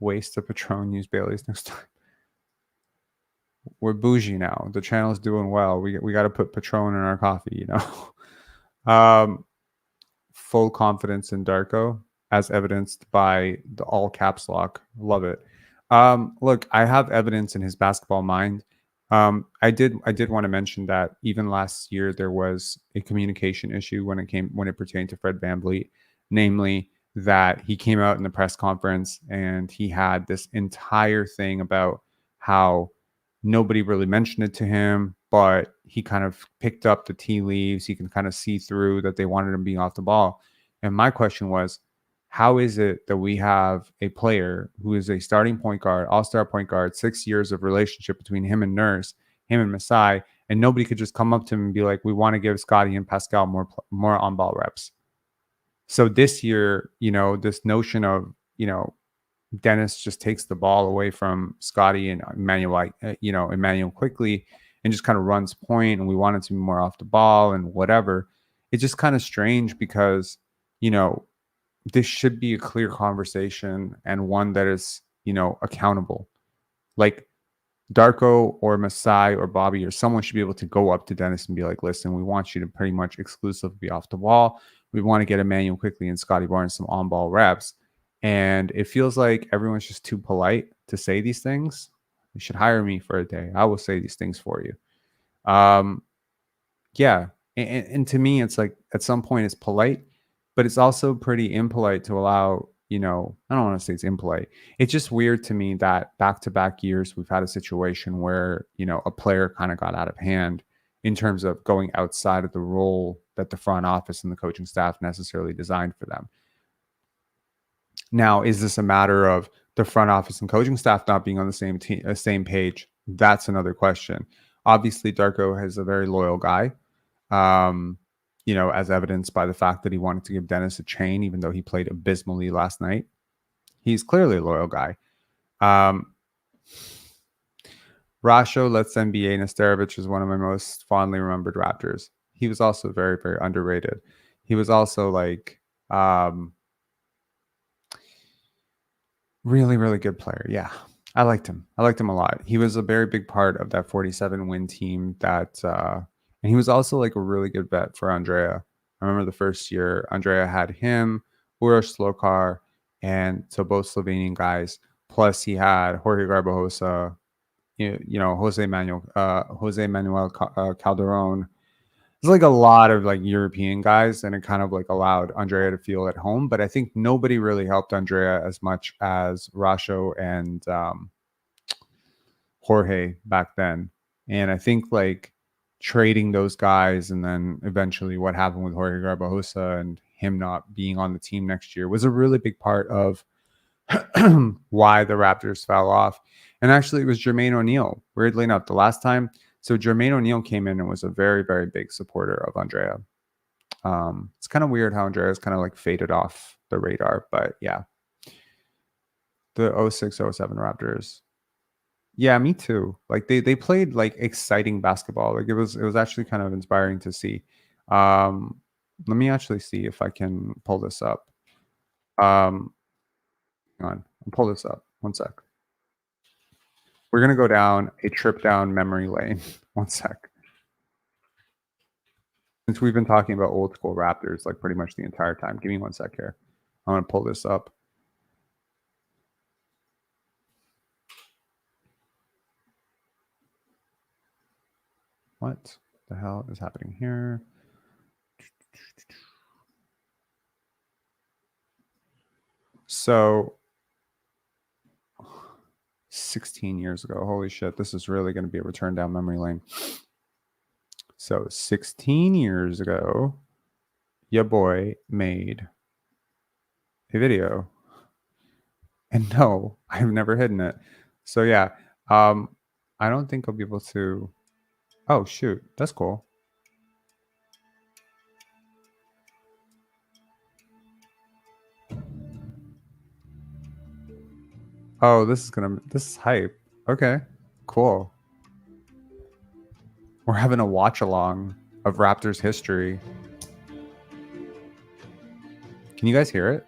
waste of Patron, use Bailey's next time. We're bougie now. The channel's doing well. We got to put Patron in our coffee, you know. Full confidence in Darko, as evidenced by the all caps lock. Love it. Look, I have evidence in his basketball mind. I did want to mention that even last year there was a communication issue when it pertained to Fred VanVleet, namely that he came out in the press conference and he had this entire thing about how nobody really mentioned it to him, but he kind of picked up the tea leaves. He can kind of see through that they wanted him being off the ball. And my question was, how is it that we have a player who is a starting point guard, all-star point guard, 6 years of relationship between him and Nurse, him and Masai, and nobody could just come up to him and be like, we want to give Scotty and Pascal more on-ball reps. So this year, this notion of, Dennis just takes the ball away from Scotty and Emmanuel quickly and just kind of runs point, and we want it to be more off the ball and whatever. It's just kind of strange because, this should be a clear conversation and one that is, accountable. Like Darko or Masai or Bobby or someone should be able to go up to Dennis and be like, listen, we want you to pretty much exclusively be off the ball. We want to get Emmanuel quickly and Scotty Barnes some on-ball reps. And it feels like everyone's just too polite to say these things. You should hire me for a day. I will say these things for you. Yeah. And to me, it's like at some point it's polite, but it's also pretty impolite to allow, I don't want to say it's impolite. It's just weird to me that back-to-back years we've had a situation where, a player kind of got out of hand in terms of going outside of the role that the front office and the coaching staff necessarily designed for them. Now, is this a matter of the front office and coaching staff not being on the same page? That's another question. Obviously, Darko is a very loyal guy, as evidenced by the fact that he wanted to give Dennis a chain, even though he played abysmally last night. He's clearly a loyal guy. Rasho Let's NBA Nesterovic is one of my most fondly remembered Raptors. He was also very, very underrated. He was also like Um, Really, really good player. Yeah. I liked him. I liked him a lot. He was a very big part of that 47 win team and he was also like a really good vet for Andrea. I remember the first year Andrea had him, Uroš Slokar, and so both Slovenian guys. Plus he had Jorge Garbajosa, Jose Manuel Calderon. It's like a lot of like European guys, and it kind of like allowed Andrea to feel at home. But I think nobody really helped Andrea as much as Rasho and Jorge back then. And I think like trading those guys and then eventually what happened with Jorge Garbajosa and him not being on the team next year was a really big part of why the Raptors fell off. And actually, it was Jermaine O'Neal. Weirdly enough, the last time, so Jermaine O'Neal came in and was a very, very big supporter of Andrea. It's kind of weird how Andrea's kind of like faded off the radar, but yeah, the 06-07 Raptors. Yeah, me too. Like they played like exciting basketball. Like it was actually kind of inspiring to see. Um, Let me actually see if I can pull this up. Hang on, I'll pull this up. One sec. We're gonna go down a trip down memory lane. One sec. Since we've been talking about old school Raptors like pretty much the entire time. Give me one sec here. I'm gonna pull this up. What the hell is happening here? So 16 years ago. Holy shit, this is really going to be a return down memory lane. So 16 years ago, your boy made a video. And no, I've never hidden it. So yeah, I don't think I'll be able to. Oh shoot, that's cool. Oh, this is hype. Okay, cool. We're having a watch along of Raptors history. Can you guys hear it?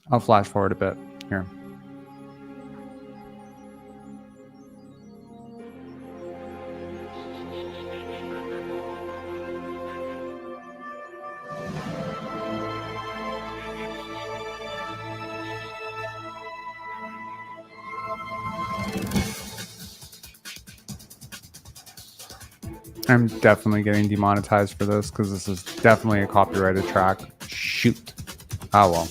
I'll flash forward a bit here. I'm definitely getting demonetized for this because this is definitely a copyrighted track. Shoot. Oh well.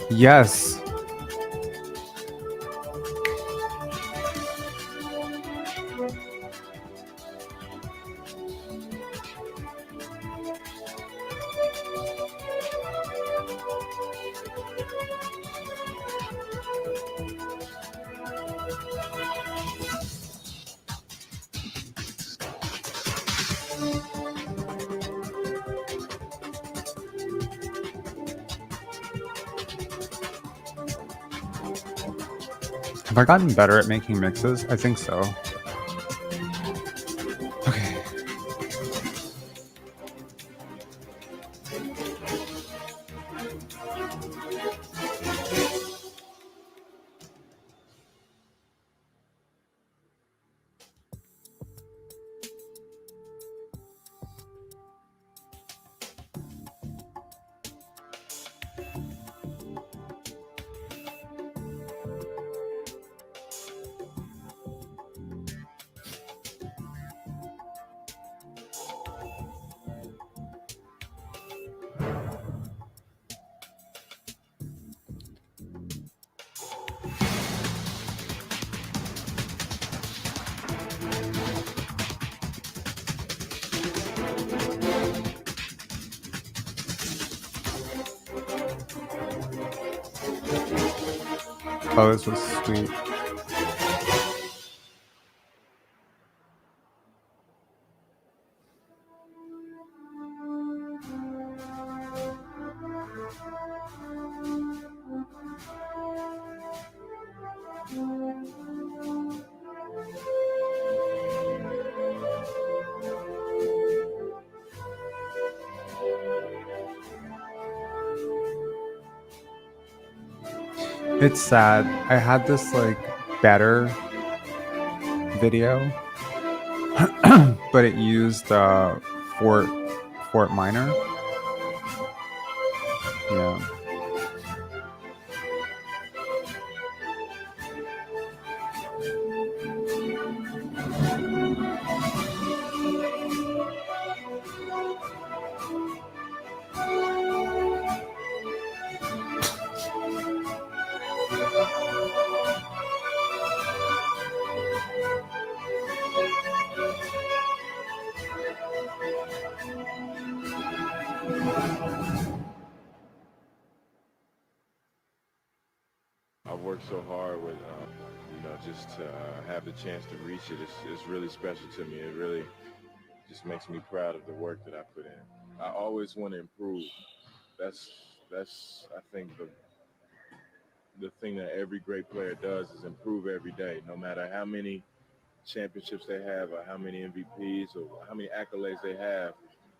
Yes. Have I gotten better at making mixes? I think so. Okay. Oh, this was sweet. It's sad. I had this like better video, but it used Fort Minor. Yeah. I've worked so hard with, just to have the chance to reach it. It's really special to me. It really just makes me proud of the work that I put in. I always want to improve. That's I think the thing that every great player does is improve every day, no matter how many championships they have or how many MVPs or how many accolades they have.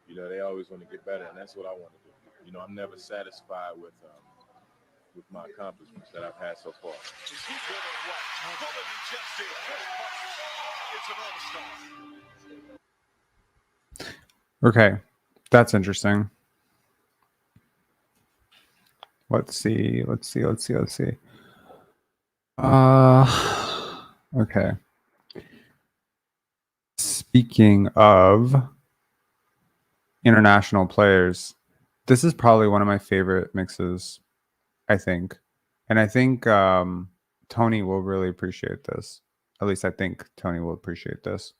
They always want to get better, and that's what I want to do. I'm never satisfied with my accomplishments that I've had so far. Okay, that's interesting. Let's see. Okay. Speaking of international players, this is probably one of my favorite mixes, I think. And I think Tony will really appreciate this. At least I think Tony will appreciate this.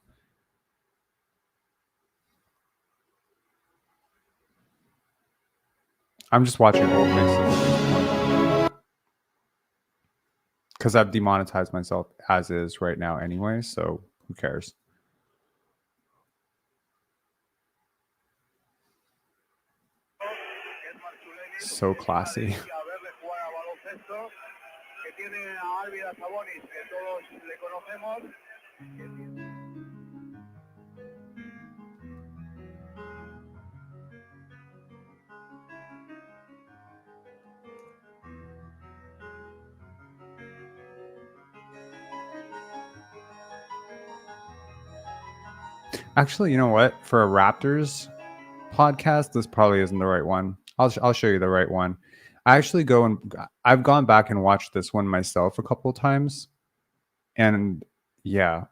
I'm just watching old mixes because I've demonetized myself as is right now anyway, so who cares? So classy. Actually, you know what? For a Raptors podcast, this probably isn't the right one. I'll show you the right one. I've gone back and watched this one myself a couple of times, and yeah,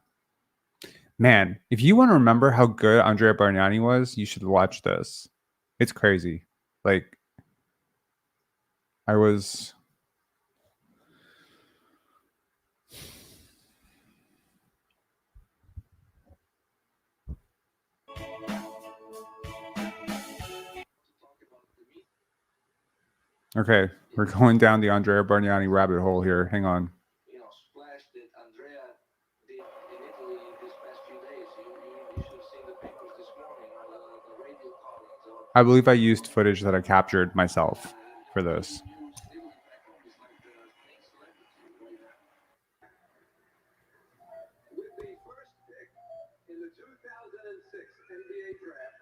man, if you want to remember how good Andrea Bargnani was, you should watch this. It's crazy. Like, I was. Okay, we're going down the Andrea Bargnani rabbit hole here. Hang on. Splash that Andrea did in Italy this past few days. You should have seen the papers this morning, the radio callings. I believe I used footage that I captured myself for this. With the first pick in the 2006 NBA draft,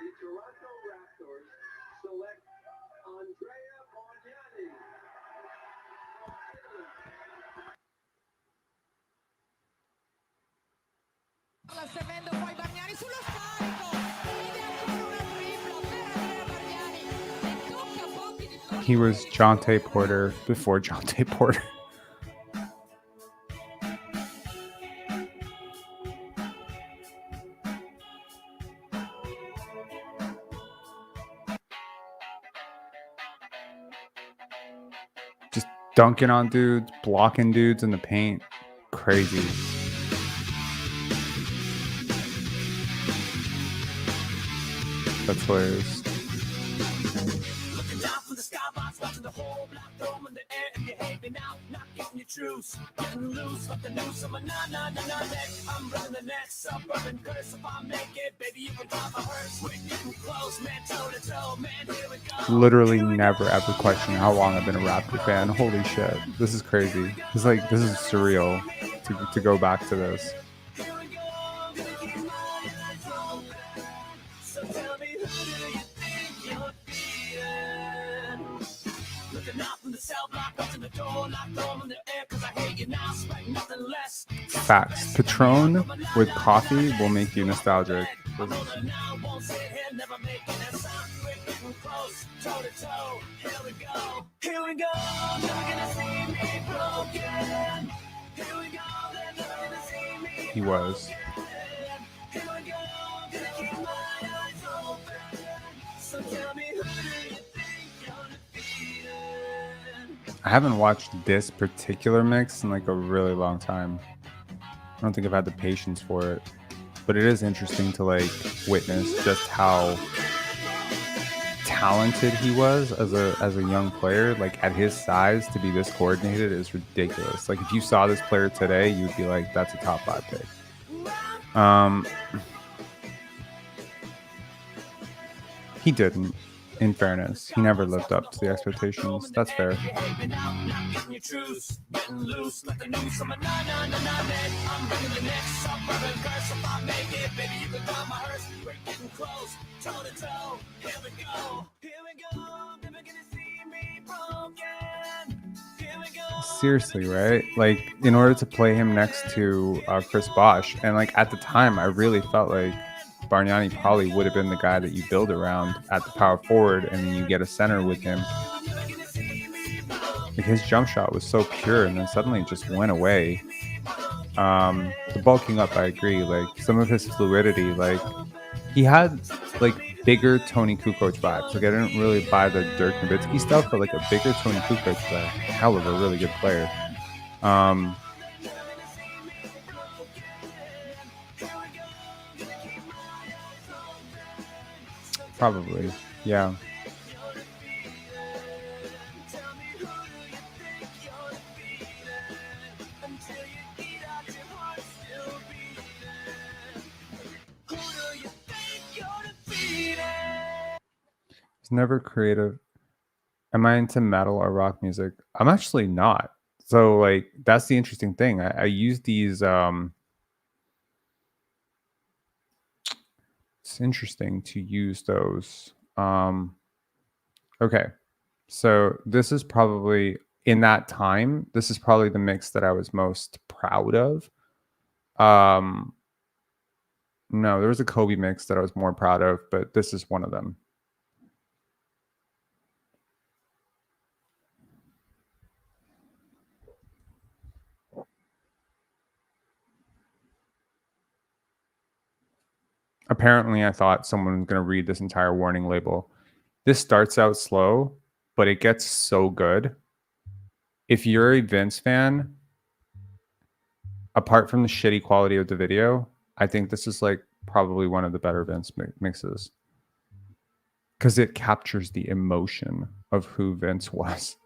the Toronto Raptors select Andrea Bargnani. Servendo poi Bargnani sullo scarico ed è ancora una tripla per Andrea Bargnani e tocca pochi di He was Jonte Porter before Jonte Porter. Just dunking on dudes, blocking dudes in the paint. Crazy. That's hilarious. Looking down from the skybox, watching the whole block throw in the air and you're having out, knock truce, getting loose, let the noose on my neck. I'm running the next suburban curse. If I make it, baby, you can drive a hearse. We're getting close, man, toe to toe, man, here we go. Literally never ever question how long I've been a Raptor fan. Holy shit. This is crazy. It's like, this is surreal to go back to this. Here we go, gonna keep my eyes open. So tell me, who do you think you're beating? Looking out from the cell block, watching the door, locked on the air, cause I hate you now, expect nothing less. Facts. Patron with coffee will make you nostalgic. I'm older now, won't sit here, never making a sound. We're getting close, toe to toe. Here we go, never gonna see me broken. Here we go, they're never gonna see me. He was. Here we go, gonna keep my eyes open. So tell me, who do you think you're defeating? I haven't watched this particular mix in like a really long time. I don't think I've had the patience for it. But it is interesting to like witness just how talented he was as a young player. Like at his size, to be this coordinated is ridiculous. Like if you saw this player today, you'd be like, that's a top 5 pick. He didn't, in fairness. He never lived up to the expectations. That's fair. Seriously, right? Like in order to play him next to Chris Bosh, and like at the time, I really felt like Bargnani probably would have been the guy that you build around at the power forward, and then you get a center with him. Like his jump shot was so pure, and then suddenly it just went away. The bulking up, I agree. Like some of his fluidity, like he had like bigger Tony Kukoc vibes. Like I didn't really buy the Dirk Nowitzki stuff, but like a bigger Tony Kukoc is a hell of a really good player. Probably, yeah. It's never creative. Am I into metal or rock music? I'm actually not. So like that's the interesting thing. I use these it's interesting to use those. Okay. So this is probably in that time, this is probably the mix that I was most proud of. No, there was a Kobe mix that I was more proud of, but this is one of them. Apparently, I thought someone was going to read this entire warning label. This starts out slow, but it gets so good. If you're a Vince fan, apart from the shitty quality of the video, I think this is like probably one of the better Vince mixes. Because it captures the emotion of who Vince was.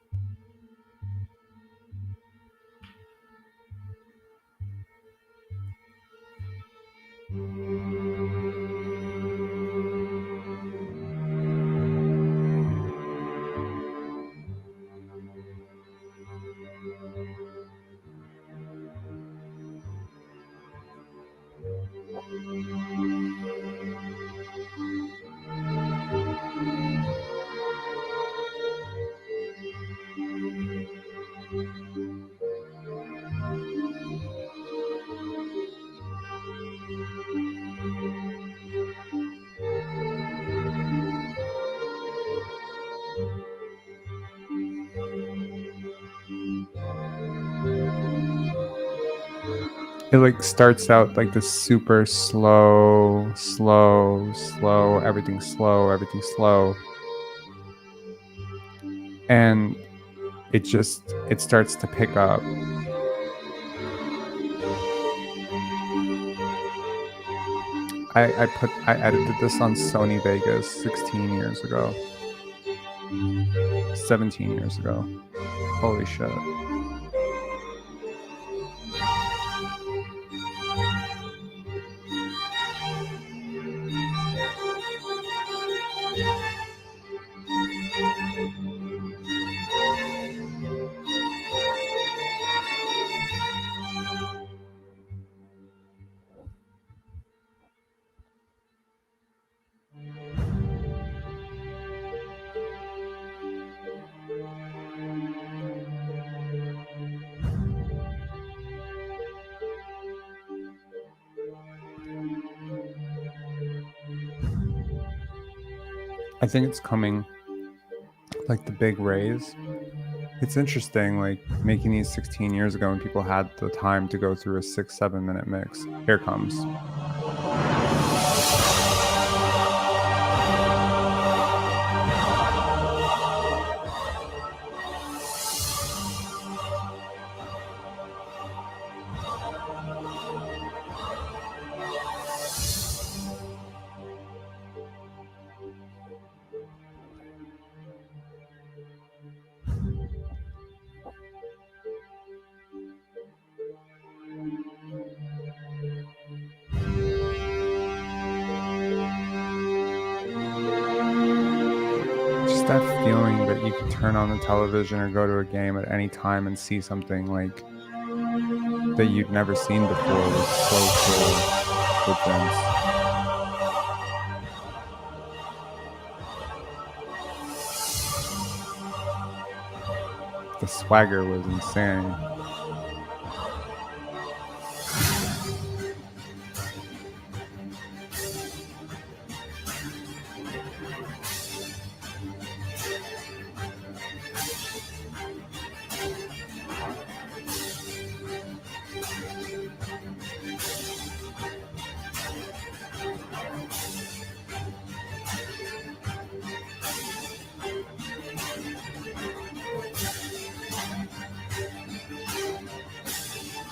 It like starts out like this super slow, everything's slow. And it starts to pick up. I edited this on Sony Vegas 16 years ago. 17 years ago. Holy shit. I think it's coming like the big raise. It's interesting, like making these 16 years ago when people had the time to go through a 6-7 minute mix. Here it comes. Just that feeling that you could turn on the television or go to a game at any time and see something like that you'd never seen before was so cool with Vince. The swagger was insane.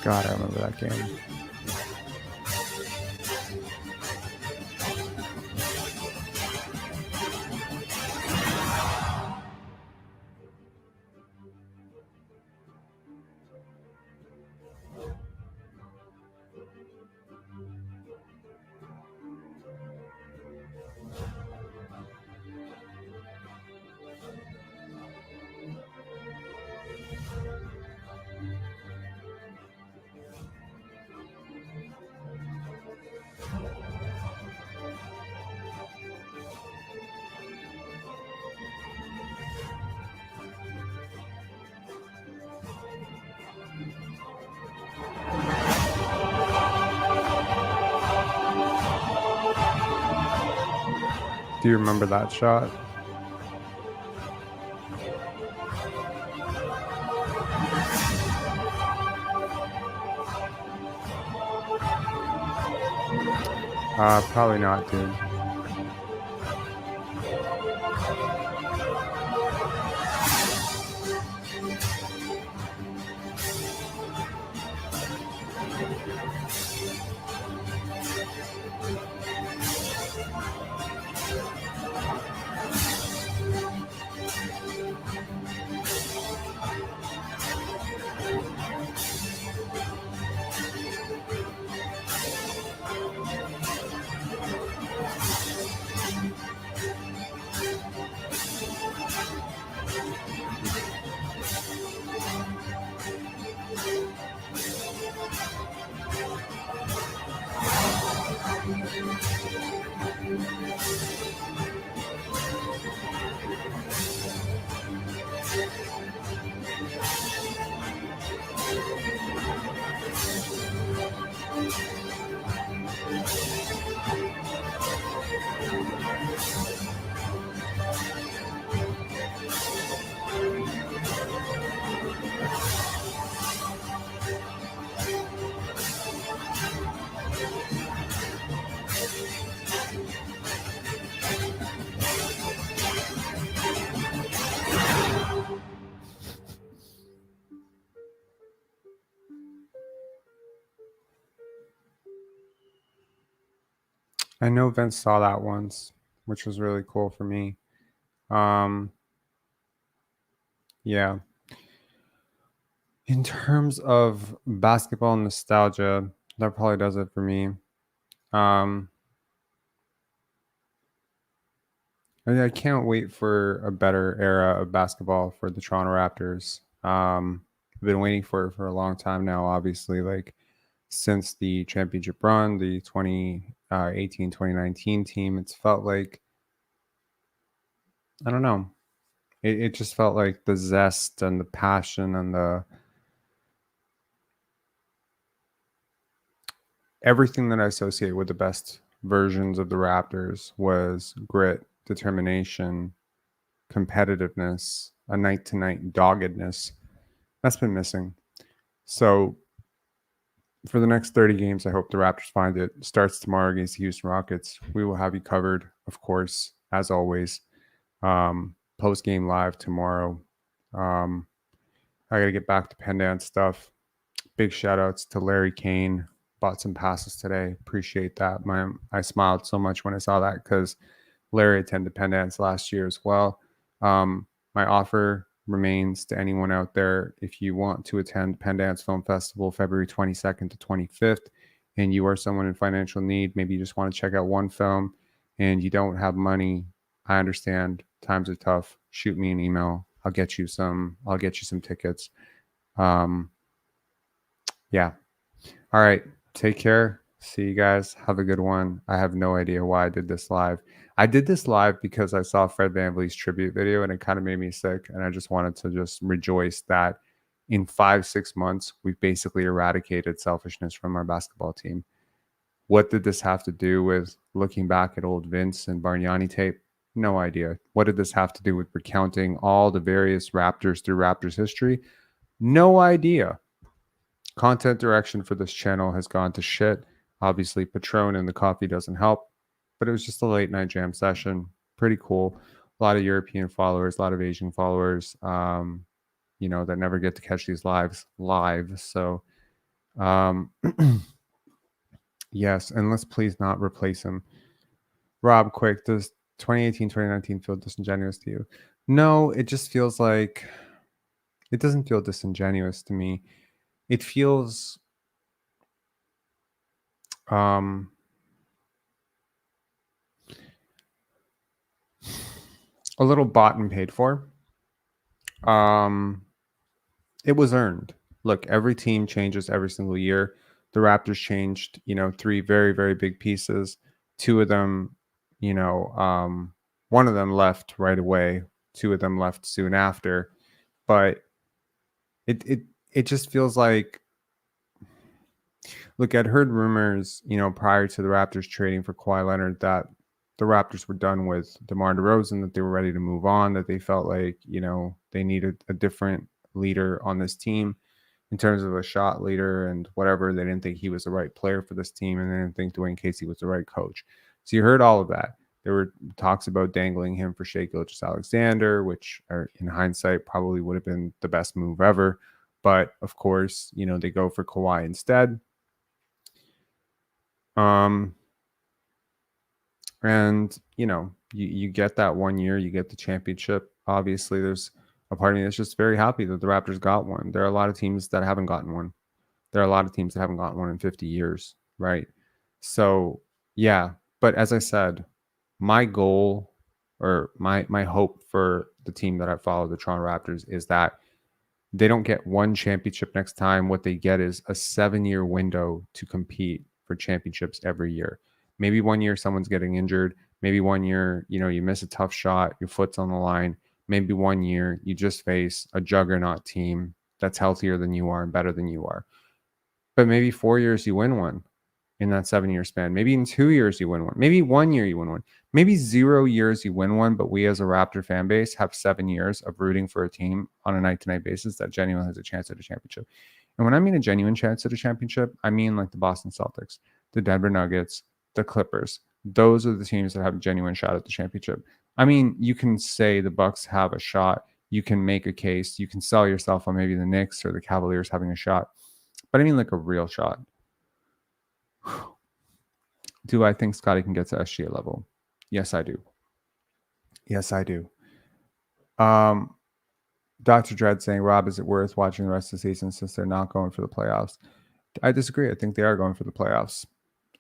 God, I remember that game. Do you remember that shot? Probably not, dude. I know Vince saw that once, which was really cool for me. Yeah. In terms of basketball nostalgia, that probably does it for me. I can't wait for a better era of basketball for the Toronto Raptors. I've been waiting for it for a long time now, obviously, like since the championship run, the 2018-2019 team. It's felt like, I don't know, it just felt like the zest and the passion and the everything that I associate with the best versions of the Raptors was grit determination, competitiveness, a night-to-night doggedness. That's been missing. So for the next 30 games, I hope the Raptors find it. Starts tomorrow against the Houston Rockets. We will have you covered, of course, as always. Post-game live tomorrow. I got to get back to Pendant stuff. Big shout-outs to Larry Kane. Bought some passes today. Appreciate that. I smiled so much when I saw that because Larry attended Pendants last year as well. My offer remains to anyone out there. If you want to attend Pendants Film Festival February 22nd to 25th, and you are someone in financial need, maybe you just want to check out one film and you don't have money, I understand. Times are tough. Shoot me an email. I'll get you some tickets. Yeah. All right. Take care. See you guys. Have a good one. I have no idea why I did this live. I did this live because I saw Fred VanVleet's tribute video and it kind of made me sick. And I just wanted to just rejoice that in 5-6 months, we've basically eradicated selfishness from our basketball team. What did this have to do with looking back at old Vince and Bargnani tape? No idea. What did this have to do with recounting all the various Raptors through Raptors history? No idea. Content direction for this channel has gone to shit. Obviously, Patron and the coffee doesn't help, but it was just a late night jam session. Pretty cool. A lot of European followers, a lot of Asian followers, that never get to catch these lives live. So, yes, and let's please not replace him. Rob, quick, does 2018, 2019 feel disingenuous to you? No, it just feels like it doesn't feel disingenuous to me. It feels a little bought and paid for. It was earned. Look, every team changes every single year. The Raptors changed, 3 very, very big pieces. 2 of them, one of them left right away. 2 of them left soon after. But it just feels like, look, I'd heard rumors, prior to the Raptors trading for Kawhi Leonard that the Raptors were done with DeMar DeRozan, that they were ready to move on, that they felt like, they needed a different leader on this team in terms of a shot leader and whatever. They didn't think he was the right player for this team, and they didn't think Dwayne Casey was the right coach. So you heard all of that. There were talks about dangling him for Shai Gilgeous-Alexander, which in hindsight probably would have been the best move ever. But of course, they go for Kawhi instead. And you get that 1 year, you get the championship. Obviously, there's a part of me that's just very happy that the Raptors got one. There are a lot of teams that haven't gotten one. There are a lot of teams that haven't gotten one in 50 years, right? So, yeah. But as I said, my goal or my hope for the team that I follow, the Toronto Raptors, is that they don't get one championship next time. What they get is a 7-year window to compete for championships every year. Maybe 1 year someone's getting injured. Maybe 1 year, you miss a tough shot, your foot's on the line. Maybe 1 year you just face a juggernaut team that's healthier than you are and better than you are. But maybe 4 years you win one in that 7-year span. Maybe in 2 years you win one. Maybe 1 year you win one. Maybe 0 years you win one, but we as a Raptor fan base have 7 years of rooting for a team on a night-to-night basis that genuinely has a chance at a championship. And when I mean a genuine chance at a championship, I mean like the Boston Celtics, the Denver Nuggets, the Clippers. Those are the teams that have a genuine shot at the championship. I mean, you can say the Bucks have a shot. You can make a case. You can sell yourself on maybe the Knicks or the Cavaliers having a shot. But I mean like a real shot. Do I think Scotty can get to SGA level? Yes, I do. Yes, I do. Dr. Dredd saying, Rob, is it worth watching the rest of the season since they're not going for the playoffs? I disagree. I think they are going for the playoffs.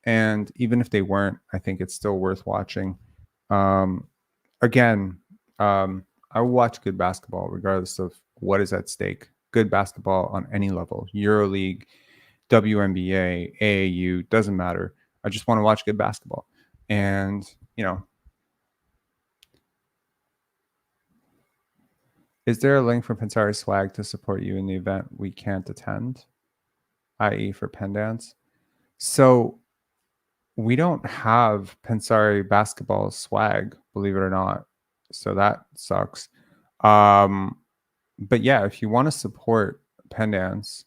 And even if they weren't, I think it's still worth watching. Again, I will watch good basketball regardless of what is at stake. Good basketball on any level. EuroLeague, WNBA, AAU, doesn't matter. I just want to watch good basketball. And, is there a link from Pensari Swag to support you in the event we can't attend, i.e. for Pendants? So we don't have Pensari basketball swag, believe it or not. So that sucks. But yeah, if you want to support Pendance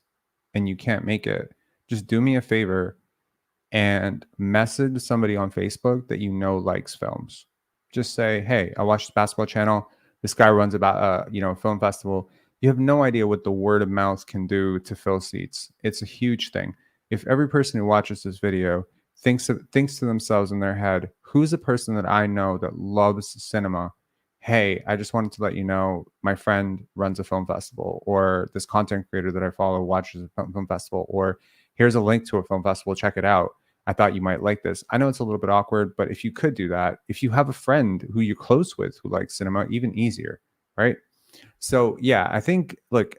and you can't make it, just do me a favor and message somebody on Facebook that you know likes films. Just say, "Hey, I watched the basketball channel. This guy runs about a film festival." You have no idea what the word of mouth can do to fill seats. It's a huge thing. If every person who watches this video thinks to themselves in their head, "Who's a person that I know that loves cinema? Hey, I just wanted to let you know my friend runs a film festival, or this content creator that I follow watches a film festival, or here's a link to a film festival. Check it out. I thought you might like this." I know it's a little bit awkward, but if you could do that, if you have a friend who you're close with who likes cinema, even easier, right? So yeah, I think look,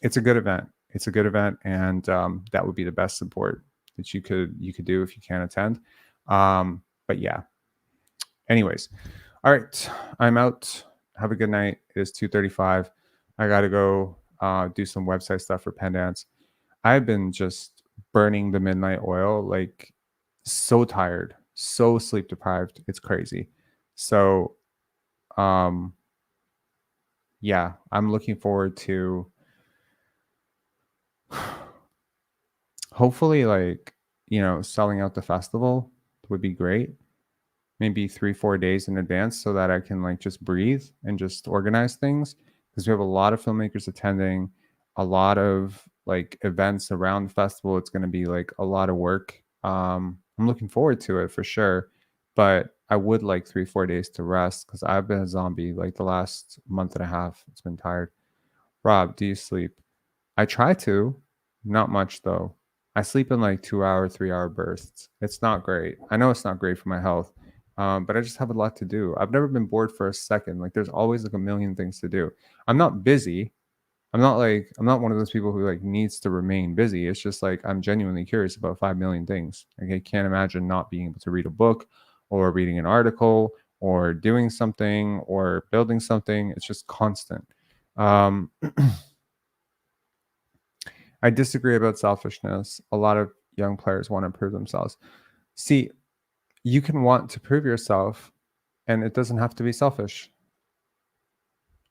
it's a good event. It's a good event, and that would be the best support that you could do if you can't attend. But yeah. Anyways, all right, I'm out. Have a good night. It is 2:35. I got to go do some website stuff for Pendance. I've been just burning the midnight oil, like so tired, so sleep deprived. It's crazy. So, um, yeah, I'm looking forward to hopefully like, selling out the festival would be great. Maybe 3-4 days in advance so that I can like just breathe and just organize things, because we have a lot of filmmakers attending, a lot of like events around the festival. It's going to be like a lot of work. I'm looking forward to it for sure, but I would like 3-4 days to rest because I've been a zombie like the last month and a half. It's been tired. Rob, do you sleep? I try to, not much though. I sleep in like 2 hour, 3 hour bursts. It's not great. I know it's not great for my health, but I just have a lot to do. I've never been bored for a second. Like there's always like a million things to do. I'm not busy. I'm not one of those people who like needs to remain busy. It's just like I'm genuinely curious about 5 million things. Like I can't imagine not being able to read a book or reading an article or doing something or building something. It's just constant. Um, I disagree about selfishness. A lot of young players want to prove themselves. See, you can want to prove yourself, and it doesn't have to be selfish.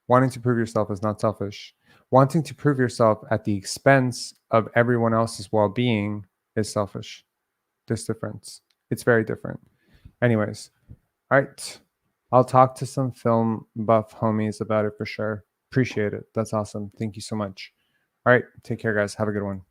Wanting to prove yourself is not selfish. Wanting to prove yourself at the expense of everyone else's well being is selfish. There's difference. It's very different. Anyways, all right. I'll talk to some film buff homies about it for sure. Appreciate it. That's awesome. Thank you so much. All right. Take care, guys. Have a good one.